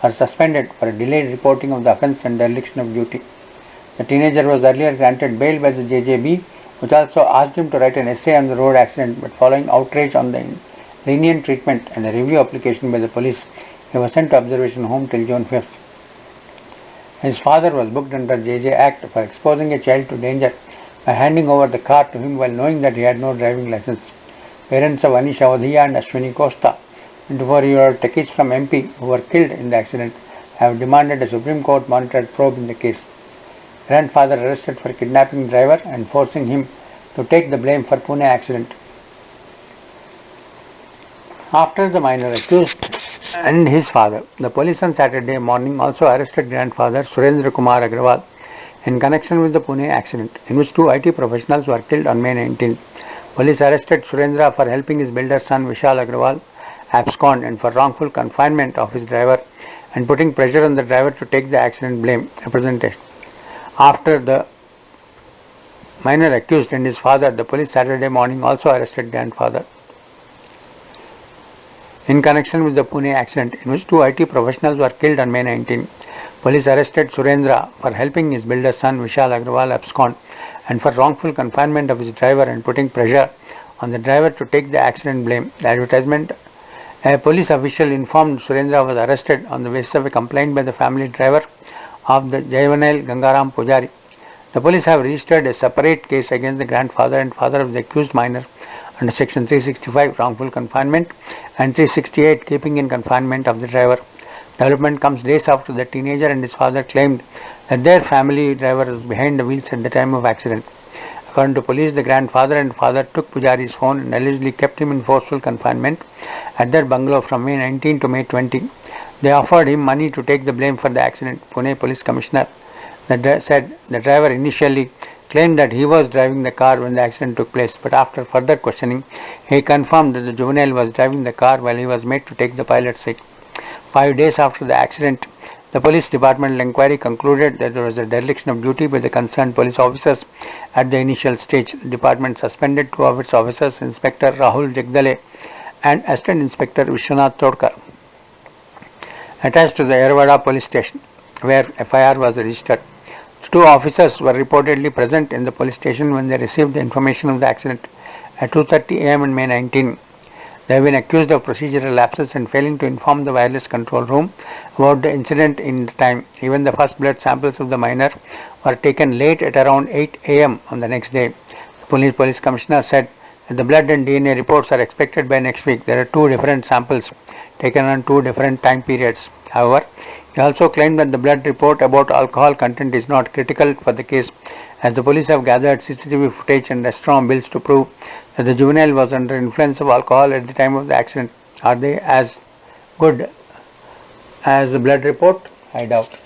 are suspended for a delayed reporting of the offence and dereliction of duty. The teenager was earlier granted bail by the JJB, which also asked him to write an essay on the road accident, but following outrage on the lenient treatment and a review application by the police, he was sent to observation home till June 5th. His father was booked under JJ Act for exposing a child to danger by handing over the car to him while knowing that he had no driving license. Parents of Anish Awadhiya and Ashwini Costa, 24-year-old techies from MP who were killed in the accident, have demanded a Supreme Court monitored probe in the case. Grandfather arrested for kidnapping driver and forcing him to take the blame for Pune accident. After the minor accused and his father, the police on Saturday morning also arrested grandfather Surendra Kumar Agrawal in connection with the Pune accident, in which two IT professionals were killed on May 19. Police arrested Surendra for helping his builder's son Vishal Agrawal abscond and for wrongful confinement of his driver and putting pressure on the driver to take the accident blame representation. After the minor accused and his father, the police Saturday morning also arrested grandfather in connection with the Pune accident, in which two IT professionals were killed on May 19. Police arrested Surendra for helping his builder's son Vishal Agrawal abscond and for wrongful confinement of his driver and putting pressure on the driver to take the accident blame. The advertisement, a police official informed Surendra was arrested on the basis of a complaint by the family driver of the Juvenile Gangaram Pujari. The police have registered a separate case against the grandfather and father of the accused minor under section 365 wrongful confinement and 368 keeping in confinement of the driver. Development comes days after the teenager and his father claimed that their family driver was behind the wheels at the time of accident. According to police, the grandfather and father took Pujari's phone and allegedly kept him in forceful confinement at their bungalow from May 19 to May 20. They offered him money to take the blame for the accident. Pune Police Commissioner said the driver initially claimed that he was driving the car when the accident took place, but after further questioning, he confirmed that the juvenile was driving the car while he was made to take the pilot's seat. 5 days after the accident, the police departmental inquiry concluded that there was a dereliction of duty by the concerned police officers at the initial stage. The department suspended two of its officers, Inspector Rahul Jagdale and Assistant Inspector Vishwanath Todkar, attached to the Yerwada police station, where FIR was registered. Two officers were reportedly present in the police station when they received the information of the accident at 2:30 am on May 19. They have been accused of procedural lapses and failing to inform the wireless control room about the incident in time. Even the first blood samples of the minor were taken late at around 8 am on the next day. The police commissioner said that the blood and DNA reports are expected by next week. There are two different samples taken on two different time periods. However, he also claimed that the blood report about alcohol content is not critical for the case, as the police have gathered CCTV footage and restaurant bills to prove that the juvenile was under influence of alcohol at the time of the accident. Are they as good As the blood report, I doubt.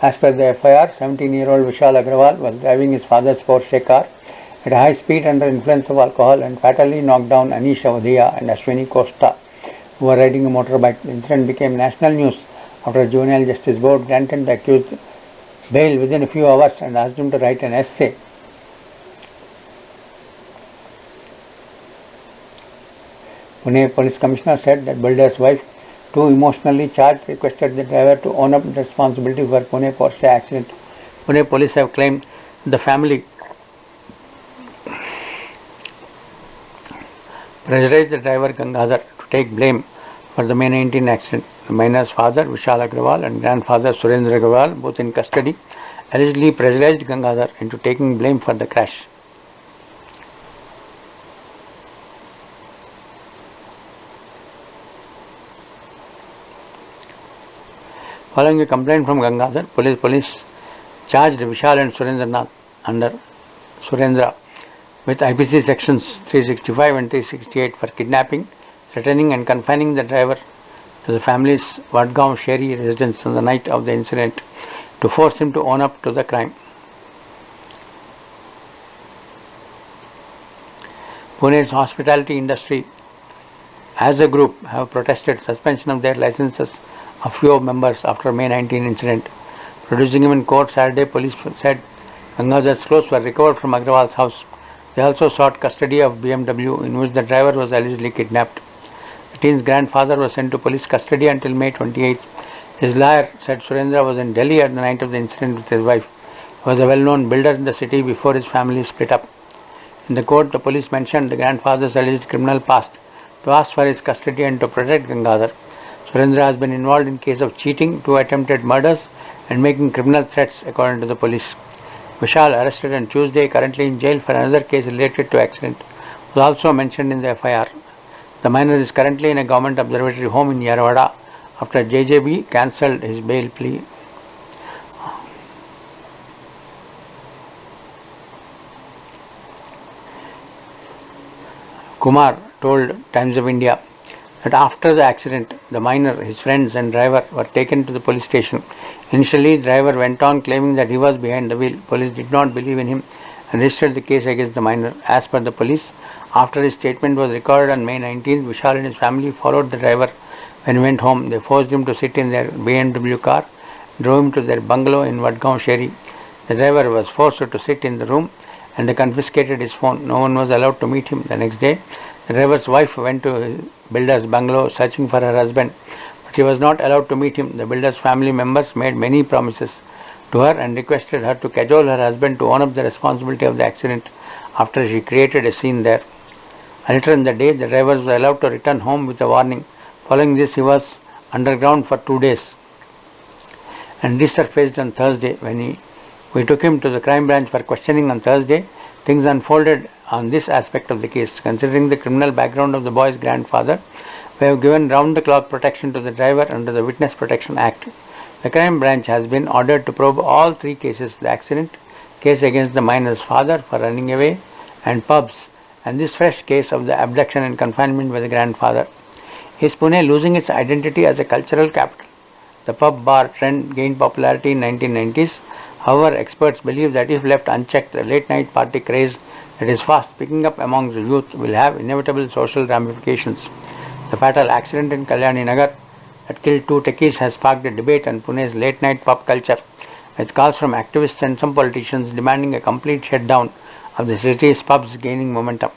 As per the FIR, 17-year-old Vishal Agrawal was driving his father's Porsche car at high speed under influence of alcohol and fatally knocked down Anish Avadhiya and Ashwini Costa, who were riding a motorbike. The incident became national news after the Juvenile Justice Board granted the accused bail within a few hours and asked him to write an essay. Pune Police Commissioner said that builder's wife, too emotionally charged, requested the driver to own up the responsibility for Pune Porsche accident. Pune police have claimed the family pressurized the driver Gangadhar to take blame for the May 19 accident. The minor's father, Vishal Agrawal, and grandfather, Surendra Agrawal, both in custody, allegedly pressurized Gangadhar into taking blame for the crash. Following a complaint from Gangadhar, police charged Vishal and Surendra with IPC sections 365 and 368 for kidnapping, threatening and confining the driver to the family's Vadgaon Sheri residence on the night of the incident to force him to own up to the crime. Pune's hospitality industry as a group have protested suspension of their licenses of few members after May 19 incident. Producing him in court Saturday, police said Gangadhar's clothes were recovered from Agrawal's house. They also sought custody of BMW in which the driver was allegedly kidnapped. The teen's grandfather was sent to police custody until May 28. His lawyer said Surendra was in Delhi at the night of the incident with his wife. He was a well-known builder in the city before his family split up. In the court, the police mentioned the grandfather's alleged criminal past to ask for his custody and to protect Gangadhar. Surendra has been involved in case of cheating, 2 attempted murders and making criminal threats according to the police. Vishal, arrested on Tuesday, currently in jail for another case related to accident, was also mentioned in the FIR. The minor is currently in a government observatory home in Yerwada after JJB cancelled his bail plea. Kumar told Times of India that after the accident, the minor, his friends and driver were taken to the police station. Initially, the driver went on claiming that he was behind the wheel. Police did not believe in him and registered the case against the minor. As per the police, after his statement was recorded on May 19, Vishal and his family followed the driver when he went home. They forced him to sit in their BMW car, drove him to their bungalow in Vadgaon Sheri. The driver was forced to sit in the room and they confiscated his phone. No one was allowed to meet him. The next day, the driver's wife went to his builder's bungalow searching for her husband, but she was not allowed to meet him. The builder's family members made many promises to her and requested her to cajole her husband to own up the responsibility of the accident after she created a scene there. Later in the day, the driver was allowed to return home with a warning. Following this, he was underground for 2 days and resurfaced on Thursday. When we took him to the crime branch for questioning on Thursday, things unfolded on this aspect of the case. Considering the criminal background of the boy's grandfather, we have given round-the-clock protection to the driver under the Witness Protection Act. The crime branch has been ordered to probe all 3 cases: the accident, case against the minor's father for running away and pubs, and this fresh case of the abduction and confinement by the grandfather. Is Pune losing its identity as a cultural capital? The pub bar trend gained popularity in 1990s. However, experts believe that if left unchecked, the late-night party craze that is fast picking up among the youth will have inevitable social ramifications. The fatal accident in Kalyani Nagar that killed 2 techies has sparked a debate on Pune's late-night pub culture, with calls from activists and some politicians demanding a complete shutdown of the city's pubs gaining momentum.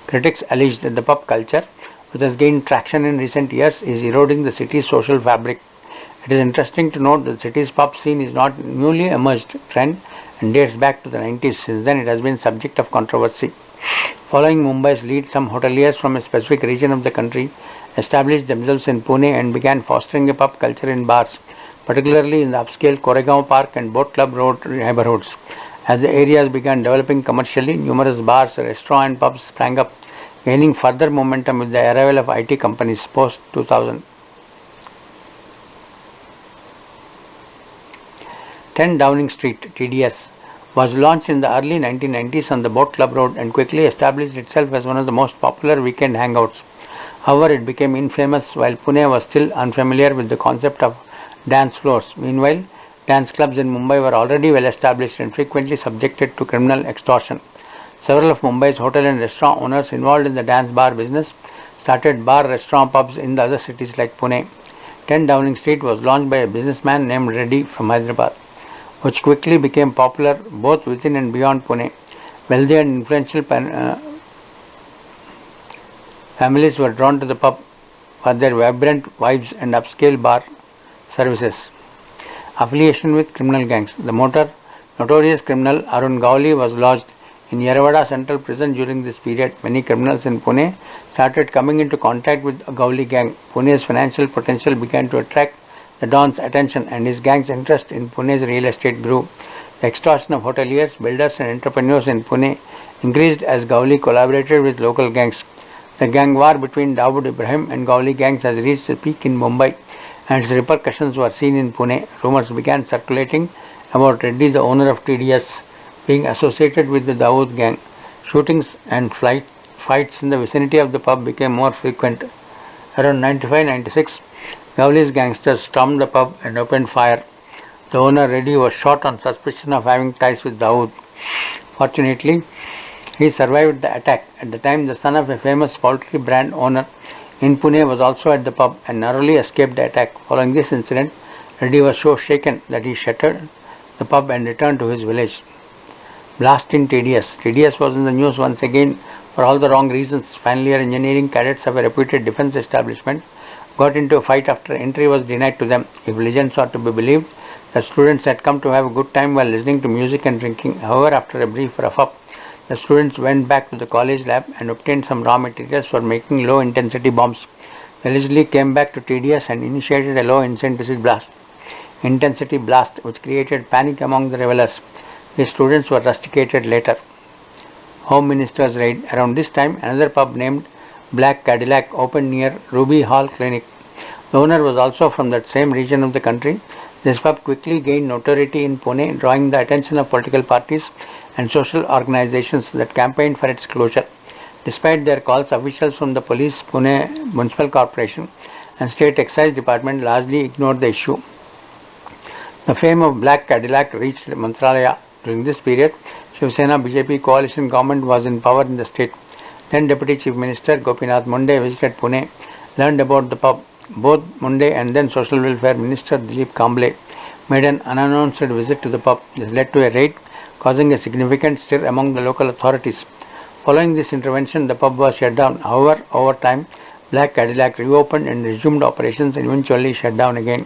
Critics allege that the pub culture, which has gained traction in recent years, is eroding the city's social fabric. It is interesting to note that the city's pub scene is not newly emerged trend and dates back to the 90s. Since then, it has been subject of controversy. Following Mumbai's lead, some hoteliers from a specific region of the country established themselves in Pune and began fostering a pub culture in bars, particularly in the upscale Koregaon Park and Boat Club Road neighborhoods. As the areas began developing commercially, numerous bars, restaurants and pubs sprang up, gaining further momentum with the arrival of IT companies post-2000. 10 Downing Street (TDS) was launched in the early 1990s on the Boat Club Road and quickly established itself as one of the most popular weekend hangouts. However, it became infamous while Pune was still unfamiliar with the concept of dance floors. Meanwhile, dance clubs in Mumbai were already well established and frequently subjected to criminal extortion. Several of Mumbai's hotel and restaurant owners involved in the dance bar business started bar restaurant pubs in the other cities like Pune. 10 Downing Street was launched by a businessman named Reddy from Hyderabad, which quickly became popular both within and beyond Pune. Wealthy and influential families were drawn to the pub for their vibrant vibes and upscale bar services. Affiliation with criminal gangs. The notorious criminal Arun Gowli was lodged in Yerawada Central Prison during this period. Many criminals in Pune started coming into contact with a Gowli gang. Pune's financial potential began to attract the Don's attention and his gang's interest in Pune's real estate grew. The extortion of hoteliers, builders and entrepreneurs in Pune increased as Gowli collaborated with local gangs. The gang war between Dawood Ibrahim and Gowli gangs has reached a peak in Mumbai and its repercussions were seen in Pune. Rumors began circulating about Reddy, the owner of TDS, being associated with the Dawood gang. Shootings and fights in the vicinity of the pub became more frequent. Around 95-96, Gowli's gangsters stormed the pub and opened fire. The owner Reddy was shot on suspicion of having ties with Dawood. Fortunately, he survived the attack. At the time, the son of a famous poultry brand owner in Pune was also at the pub and narrowly escaped the attack. Following this incident, Reddy was so shaken that he shuttered the pub and returned to his village. Blast in TDS. TDS was in the news once again for all the wrong reasons. Final year engineering cadets of a reputed defense establishment got into a fight after entry was denied to them. If legends are to be believed, the students had come to have a good time while listening to music and drinking. However, after a brief rough up, the students went back to the college lab and obtained some raw materials for making low intensity bombs. They allegedly came back to TDS and initiated a low intensity blast which created panic among the revelers. The students were rusticated later. Home Minister's raid. Around this time, another pub named Black Cadillac opened near Ruby Hall Clinic. The owner was also from that same region of the country. This pub quickly gained notoriety in Pune, drawing the attention of political parties and social organizations that campaigned for its closure. Despite their calls, officials from the police, Pune Municipal Corporation and State Excise Department largely ignored the issue. The fame of Black Cadillac reached Mantralaya. During this period, Shiv Sena BJP coalition government was in power in the state. Then Deputy Chief Minister Gopinath Munde visited Pune, learned about the pub. Both Munde and then Social Welfare Minister Dilip Kamble made an unannounced visit to the pub. This led to a raid, causing a significant stir among the local authorities. Following this intervention, the pub was shut down. However, over time, Black Cadillac reopened and resumed operations and eventually shut down again.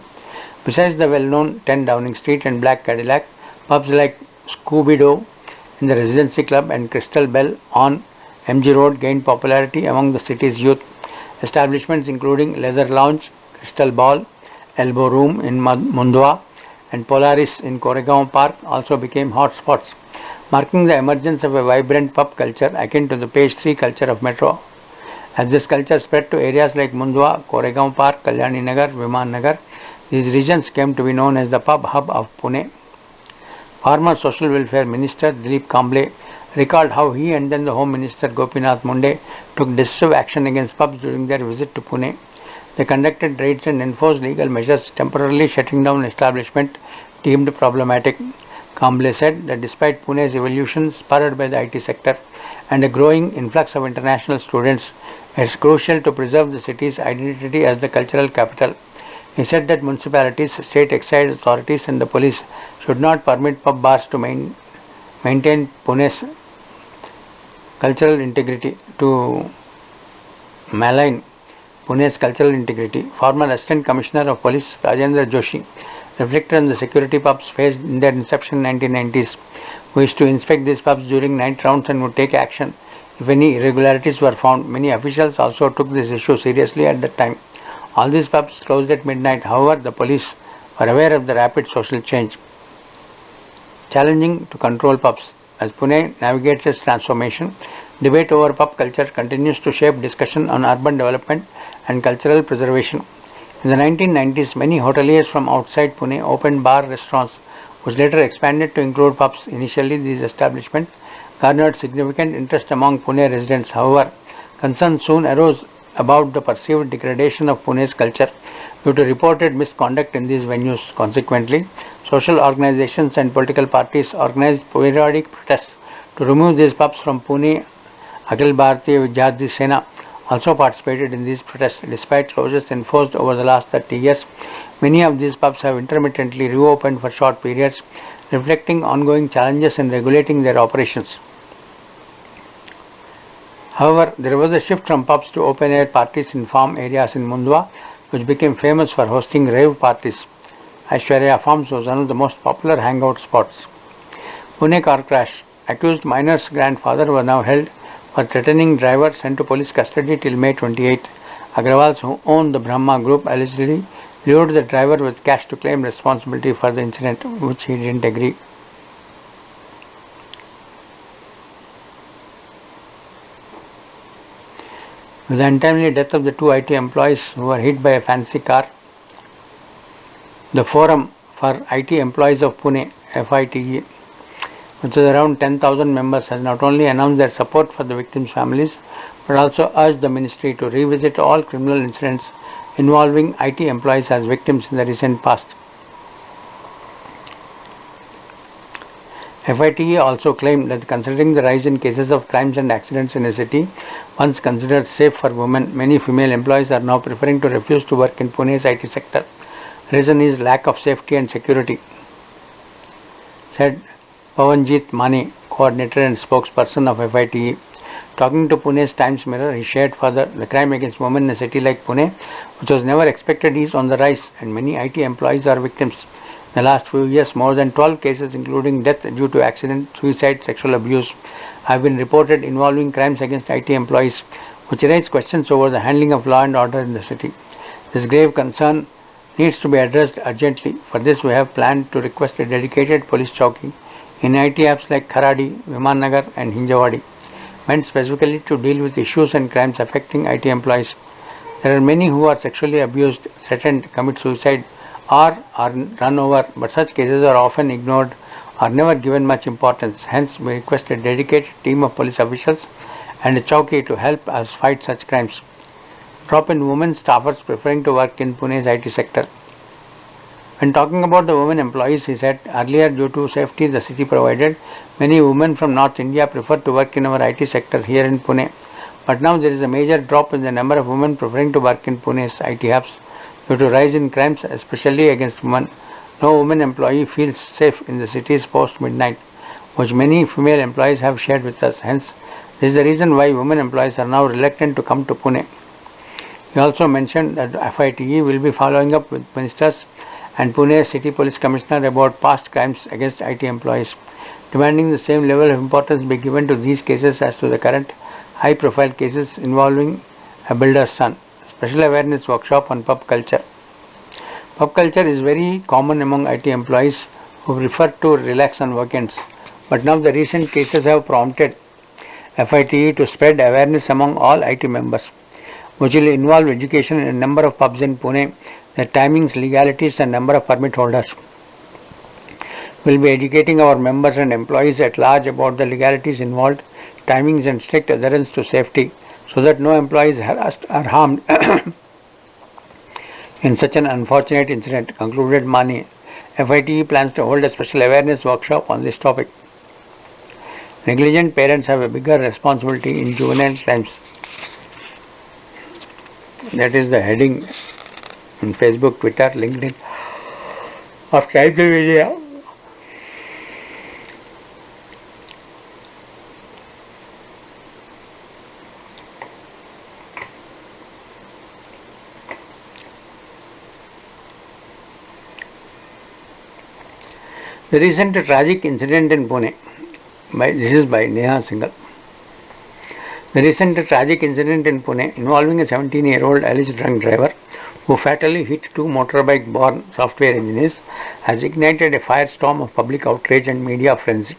Besides the well-known 10 Downing Street and Black Cadillac, pubs like Scooby-Doo in the Residency Club and Crystal Bell on MG Road gained popularity among the city's youth. Establishments including Leather Lounge, Crystal Ball, Elbow Room in Mundwa and Polaris in Koregaon Park also became hotspots, marking the emergence of a vibrant pub culture akin to the page 3 culture of metro. As this culture spread to areas like Mundwa, Koregaon Park, Kalyani Nagar, Viman Nagar, these regions came to be known as the pub hub of Pune. Former Social Welfare Minister Dilip Kamble recalled how he and then the Home Minister Gopinath Munde took decisive action against pubs during their visit to Pune. They conducted raids and enforced legal measures, temporarily shutting down establishments deemed problematic. Kamble said that despite Pune's evolution spurred by the IT sector and a growing influx of international students, it is crucial to preserve the city's identity as the cultural capital. He said that municipalities, state excise authorities and the police should not permit pub bars to maintain Pune's cultural integrity, to malign Pune's cultural integrity. Former Assistant Commissioner of Police Rajendra Joshi reflected on the security pubs faced in their inception in 1990s, who used to inspect these pubs during night rounds and would take action if any irregularities were found. Many officials also took this issue seriously at that time. All these pubs closed at midnight. However, the police were aware of the rapid social change. Challenging to control pubs. As Pune navigates its transformation, debate over pub culture continues to shape discussion on urban development and cultural preservation. In the 1990s, many hoteliers from outside Pune opened bar restaurants, which later expanded to include pubs. Initially, these establishments garnered significant interest among Pune residents. However, concerns soon arose about the perceived degradation of Pune's culture due to reported misconduct in these venues. Consequently, social organizations and political parties organized periodic protests to remove these pubs from Pune. Akhil Bharatiya Vidyarthi Sena also participated in these protests. Despite closures enforced over the last 30 years, many of these pubs have intermittently reopened for short periods, reflecting ongoing challenges in regulating their operations. However, there was a shift from pubs to open-air parties in farm areas in Mundwa, which became famous for hosting rave parties. Aishwarya Farms was one of the most popular hangout spots. Pune car crash. Accused minor's grandfather was now held for threatening driver sent to police custody till May 28. Agrawals, who owned the Brahma Group, allegedly lured the driver with cash to claim responsibility for the incident, which he didn't agree. With the untimely death of the two IT employees who were hit by a fancy car, the Forum for IT Employees of Pune, FITE, which is around 10,000 members, has not only announced their support for the victims' families, but also urged the ministry to revisit all criminal incidents involving IT employees as victims in the recent past. FITE also claimed that considering the rise in cases of crimes and accidents in a city once considered safe for women, many female employees are now preferring to refuse to work in Pune's IT sector. Reason is lack of safety and security, said Pavanjit Mani, coordinator and spokesperson of FITE. Talking to Pune's Times Mirror, he shared further, the crime against women in a city like Pune, which was never expected, is on the rise, and many IT employees are victims. In the last few years, more than 12 cases, including death due to accident, suicide, sexual abuse, have been reported involving crimes against IT employees, which raise questions over the handling of law and order in the city. This grave concern needs to be addressed urgently. For this, we have planned to request a dedicated police chowki in IT apps like Kharadi, Vimannagar and Hinjawadi, meant specifically to deal with issues and crimes affecting IT employees. There are many who are sexually abused, threatened, commit suicide, or are run over, but such cases are often ignored or never given much importance. Hence, we request a dedicated team of police officials and a chowki to help us fight such crimes. Drop in women staffers preferring to work in Pune's IT sector. When talking about the women employees, he said, earlier due to safety the city provided, many women from North India prefer to work in our IT sector here in Pune. But now there is a major drop in the number of women preferring to work in Pune's IT hubs due to rise in crimes, especially against women. No woman employee feels safe in the city's post-midnight, which many female employees have shared with us. Hence, this is the reason why women employees are now reluctant to come to Pune. He also mentioned that FITE will be following up with ministers and Pune City Police Commissioner about past crimes against IT employees, demanding the same level of importance be given to these cases as to the current high-profile cases involving a builder's son. Special awareness workshop on pub culture. Pub culture is very common among IT employees who prefer to relax on weekends, but now the recent cases have prompted FITE to spread awareness among all IT members, which will involve education in a number of pubs in Pune, their timings, legalities and number of permit holders. We will be educating our members and employees at large about the legalities involved, timings and strict adherence to safety, so that no employee is harassed or harmed in such an unfortunate incident, concluded Mani. FITE plans to hold a special awareness workshop on this topic. Negligent parents have a bigger responsibility in juvenile crimes. That is the heading in Facebook, Twitter, LinkedIn of Times of India. The recent tragic incident in Pune. This is by Neha Singhal. The recent tragic incident in Pune involving a 17-year-old alleged drunk driver who fatally hit two motorbike-borne software engineers has ignited a firestorm of public outrage and media frenzy.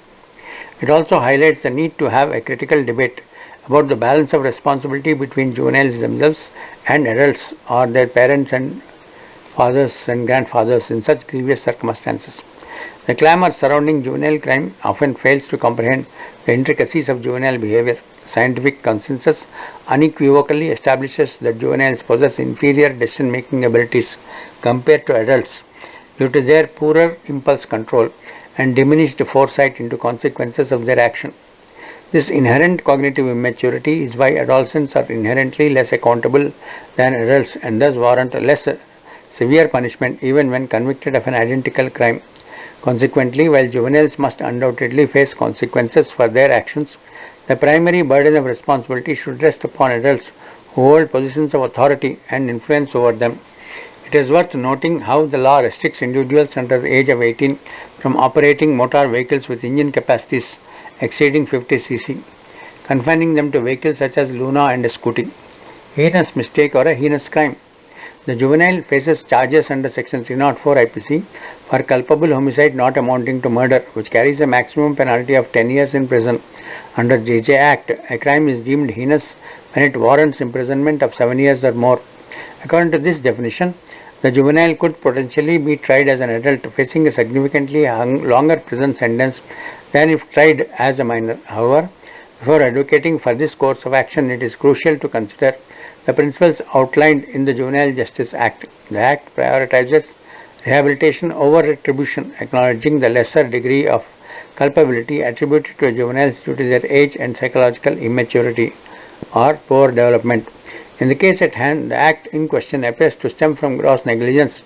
It also highlights the need to have a critical debate about the balance of responsibility between juveniles themselves and adults or their parents and fathers and grandfathers in such grievous circumstances. The clamour surrounding juvenile crime often fails to comprehend the intricacies of juvenile behavior. scientific consensus unequivocally establishes that juveniles possess inferior decision-making abilities compared to adults due to their poorer impulse control and diminished foresight into consequences of their action. This inherent cognitive immaturity is why adolescents are inherently less accountable than adults and thus warrant less severe punishment even when convicted of an identical crime. Consequently, while juveniles must undoubtedly face consequences for their actions, the primary burden of responsibility should rest upon adults who hold positions of authority and influence over them. It is worth noting how the law restricts individuals under the age of 18 from operating motor vehicles with engine capacities exceeding 50 cc, confining them to vehicles such as Luna and a scooty. Heinous mistake or a heinous crime. The juvenile faces charges under Section 304 IPC for culpable homicide not amounting to murder, which carries a maximum penalty of 10 years in prison. Under JJ Act, a crime is deemed heinous when it warrants imprisonment of 7 years or more. According to this definition, the juvenile could potentially be tried as an adult, facing a significantly longer prison sentence than if tried as a minor. However, before advocating for this course of action, it is crucial to consider the principles outlined in the Juvenile Justice Act. The Act prioritizes rehabilitation over retribution, acknowledging the lesser degree of culpability attributed to juveniles due to their age and psychological immaturity or poor development. In the case at hand, the act in question appears to stem from gross negligence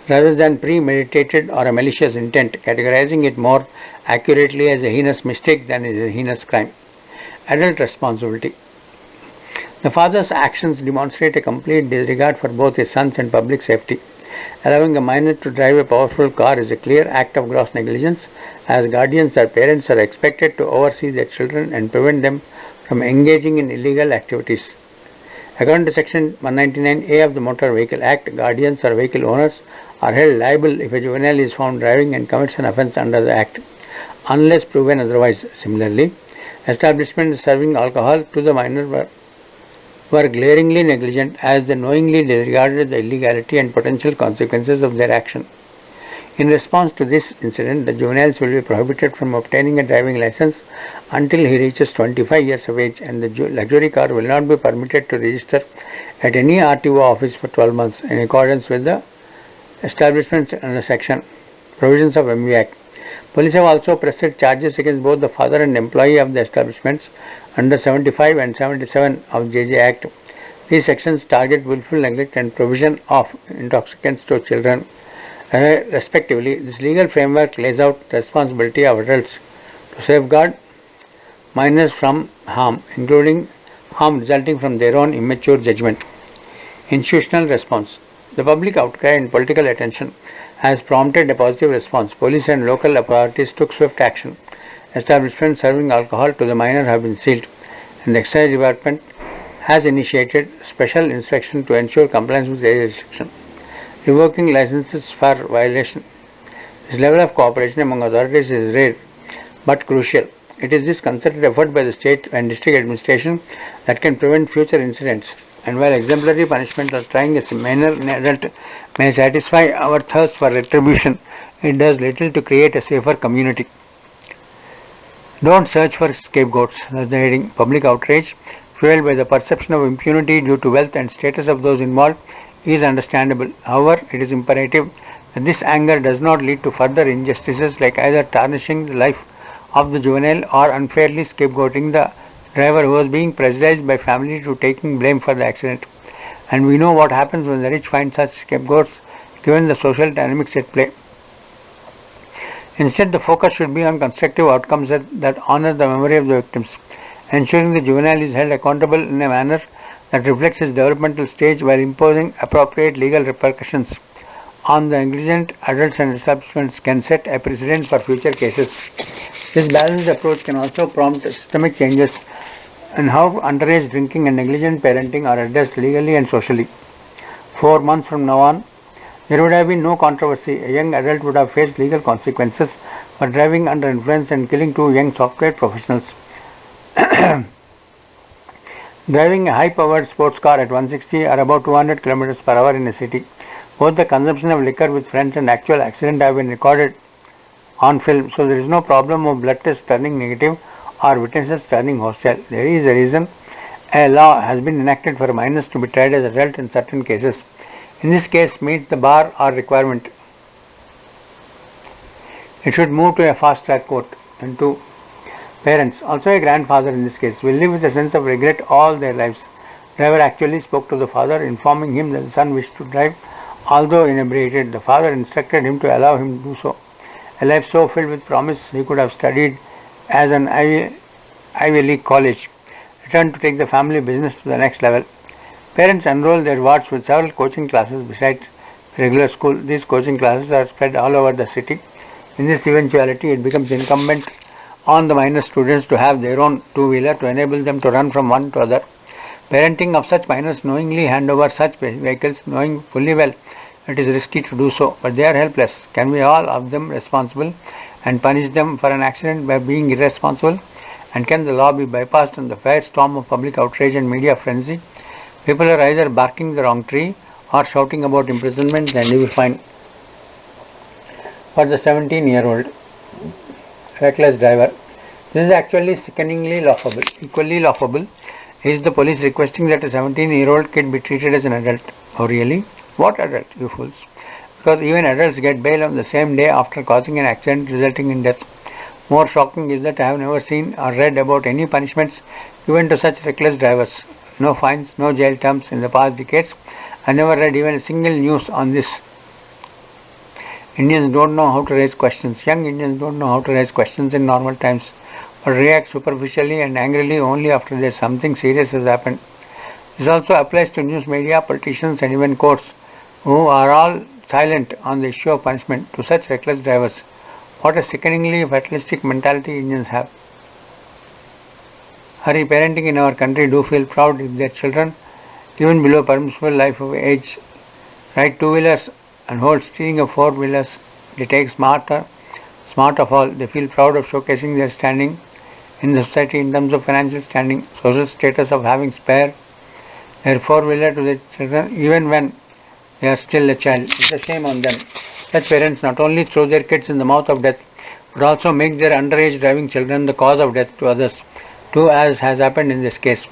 rather than premeditated or a malicious intent, categorizing it more accurately as a heinous mistake than as a heinous crime. Adult responsibility. The father's actions demonstrate a complete disregard for both his sons and public safety. Allowing a minor to drive a powerful car is a clear act of gross negligence, as guardians or parents are expected to oversee their children and prevent them from engaging in illegal activities. According to Section 199A of the Motor Vehicle Act, guardians or vehicle owners are held liable if a juvenile is found driving and commits an offence under the Act, unless proven otherwise. Similarly, establishments serving alcohol to the minor were glaringly negligent, as they knowingly disregarded the illegality and potential consequences of their action. In response to this incident, the juveniles will be prohibited from obtaining a driving license until he reaches 25 years of age, and the luxury car will not be permitted to register at any RTO office for 12 months in accordance with the establishments under section provisions of MV Act. Police have also pressed charges against both the father and employee of the establishments under 75 and 77 of JJ Act. These sections target willful neglect and provision of intoxicants to children, respectively. This legal framework lays out the responsibility of adults to safeguard minors from harm, including harm resulting from their own immature judgment. Institutional response. The public outcry and political attention has prompted a positive response. Police and local authorities took swift action. Establishments serving alcohol to the minor have been sealed, and the Excise Department has initiated special inspection to ensure compliance with age restriction. Revoking licenses for violation. This level of cooperation among authorities is rare but crucial. It is this concerted effort by the state and district administration that can prevent future incidents. And while exemplary punishment or trying a minor adult may satisfy our thirst for retribution, it does little to create a safer community. Don't search for scapegoats. That's the heading. Public outrage, fueled by the perception of impunity due to wealth and status of those involved, is understandable. However, it is imperative that this anger does not lead to further injustices like either tarnishing the life of the juvenile or unfairly scapegoating the driver who was being pressurized by family to taking blame for the accident. And we know what happens when the rich find such scapegoats given the social dynamics at play. Instead, the focus should be on constructive outcomes that honor the memory of the victims, ensuring the juvenile is held accountable in a manner that reflects his developmental stage while imposing appropriate legal repercussions on the negligent adults and establishments can set a precedent for future cases. This balanced approach can also prompt systemic changes in how underage drinking and negligent parenting are addressed legally and socially. 4 months from now on, there would have been no controversy. A young adult would have faced legal consequences for driving under influence and killing 2 young software professionals. Driving a high-powered sports car at 160 or about 200 km per hour in a city. Both the consumption of liquor with friends and actual accident have been recorded on film, so there is no problem of blood test turning negative or witnesses turning hostile. There is a reason a law has been enacted for minors to be tried as adults in certain cases. In this case, meets the bar or requirement. It should move to a fast track court. And to parents, also a grandfather in this case, will live with a sense of regret all their lives. Driver actually spoke to the father, informing him that the son wished to drive. Although inebriated, the father instructed him to allow him to do so. A life so filled with promise, he could have studied as an Ivy League college, returned to take the family business to the next level. Parents enroll their wards with several coaching classes besides regular school. These coaching classes are spread all over the city. In this eventuality, it becomes incumbent on the minor students to have their own two-wheeler to enable them to run from one to other. Parenting of such minors knowingly hand over such vehicles, knowing fully well it is risky to do so, but they are helpless. Can we all of them responsible and punish them for an accident by being irresponsible? And can the law be bypassed on the firestorm of public outrage and media frenzy? People are either barking the wrong tree or shouting about imprisonment and heavy fine. For the 17-year-old reckless driver, this is actually sickeningly laughable. Equally laughable is the police requesting that a 17-year-old kid be treated as an adult. Oh really? What adult, you fools? Because even adults get bail on the same day after causing an accident resulting in death. More shocking is that I have never seen or read about any punishments given to such reckless drivers. No fines, no jail terms in the past decades. I never read even a single news on this. Indians don't know how to raise questions. Young Indians don't know how to raise questions in normal times, but react superficially and angrily only after something serious has happened. This also applies to news media, politicians and even courts, who are all silent on the issue of punishment to such reckless drivers. What a sickeningly fatalistic mentality Indians have. Hurry parenting in our country do feel proud if their children, even below permissible life of age, ride two-wheelers and hold steering of four-wheelers. They take smart of all. They feel proud of showcasing their standing in the society in terms of financial standing, social status of having spared their four-wheeler to their children even when they are still a child. It's a shame on them. Such parents not only throw their kids in the mouth of death, but also make their underage driving children the cause of death to others, too, as has happened in this case.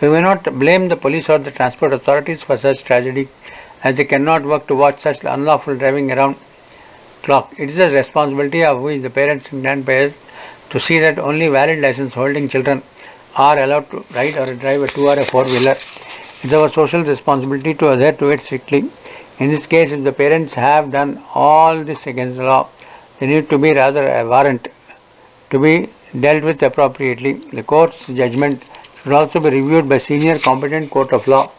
We may not blame the police or the transport authorities for such tragedy, as they cannot work to watch such unlawful driving around clock. It is the responsibility of we, the parents and grandparents, to see that only valid license holding children are allowed to ride or drive a two or a four-wheeler. It is our social responsibility to adhere to it strictly. In this case, if the parents have done all this against the law, they need to be rather a warrant to be dealt with appropriately. The court's judgment should also be reviewed by senior competent court of law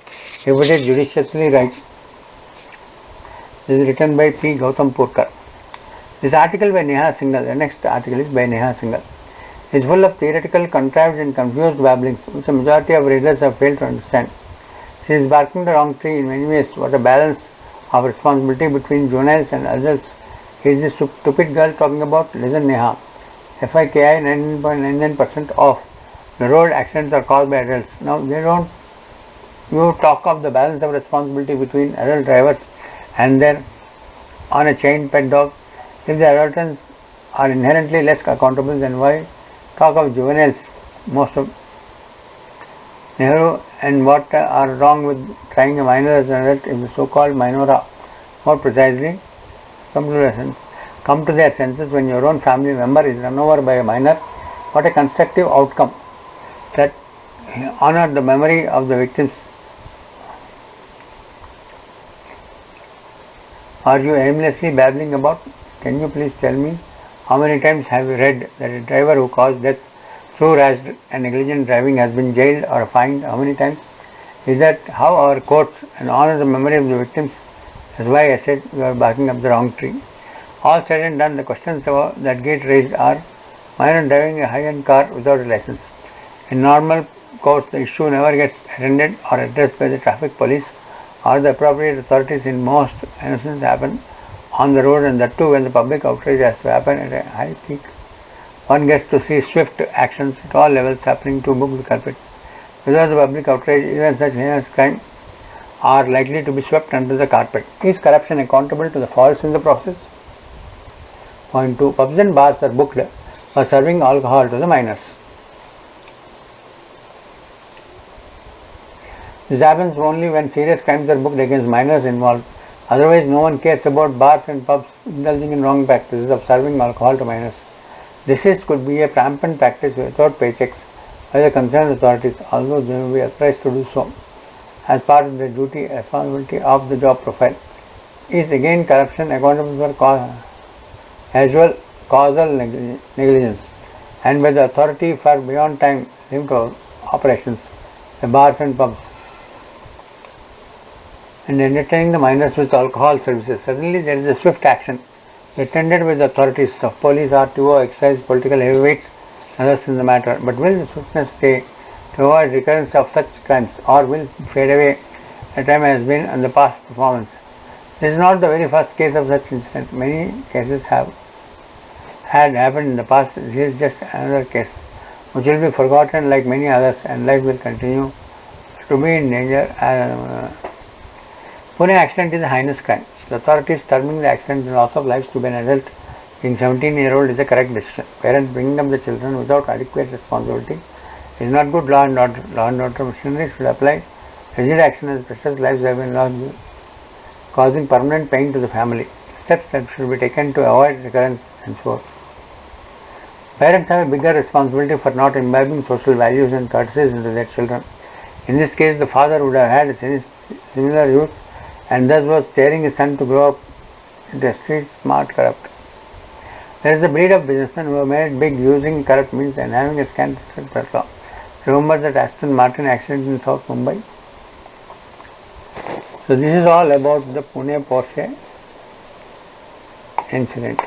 if it is judiciously right. This is written by P. Gautam Purkar. This article by Neha Singhal, the next article is by Neha Singhal, is full of theoretical, contrived and confused babblings which the majority of readers have failed to understand. She is barking the wrong tree in many ways. What a balance of responsibility between juveniles and adults is this stupid girl talking about? Listen Neha, FIKI 99.99% of the road accidents are caused by adults. Now you talk of the balance of responsibility between adult drivers and their on a chain pet dog. If the adults are inherently less accountable, then why talk of juveniles? Most of Nehru and what are wrong with trying a minor as an adult if the so-called minora more precisely come to their senses when your own family member is run over by a minor. What a constructive outcome that honor the memory of the victims. Are you aimlessly babbling about? Can you please tell me how many times have you read that a driver who caused death through rash and negligent driving has been jailed or fined? How many times? Is that how our courts and honor the memory of the victims? That's why I said you are barking up the wrong tree. All said and done, the questions that get raised are minor driving a high-end car without a license. In normal course, the issue never gets attended or addressed by the traffic police or the appropriate authorities. In most incidents happen on the road, and that too when the public outrage has to happen at a high peak. One gets to see swift actions at all levels happening to book the culprit. Without the public outrage, even such heinous crime are likely to be swept under the carpet. Is corruption accountable to the faults in the process? Point 2. Pubs and bars are booked for serving alcohol to the minors. This happens only when serious crimes are booked against minors involved. Otherwise, no one cares about bars and pubs indulging in wrong practices of serving alcohol to minors. This could be a rampant practice without paychecks by the concerned authorities, although they may be authorized to do so as part of their duty responsibility of the job profile. Is again corruption accountable for casual causal negligence and by the authority for beyond time linked operations, the bars and pubs, and entertaining the minors with alcohol services. Suddenly there is a swift action attended by the authorities of police, RTO, excise, political heavyweights, and others in the matter. But will the swiftness stay to avoid recurrence of such crimes, or will fade away as time has been in the past performance? This is not the very first case of such incident. Many cases had happened in the past. This is just another case which will be forgotten like many others, and life will continue to be in danger. Pune accident is a heinous crime. The authorities terming the accident and loss of lives to be an adult being 17-year-old is a correct decision. Parents bringing up the children without adequate responsibility is not good. Law and order machinery should apply rigid action as precious lives have been lost, causing permanent pain to the family. Steps that should be taken to avoid recurrence and so on. Parents have a bigger responsibility for not imbibing social values and courtesies into their children. In this case, the father would have had a similar youth and thus was steering his son to grow up into a street smart corrupt. There is a breed of businessmen who have made big using corrupt means and having a scant law. Remember that Aston Martin accident in South Mumbai? So this is all about the Pune Porsche incident.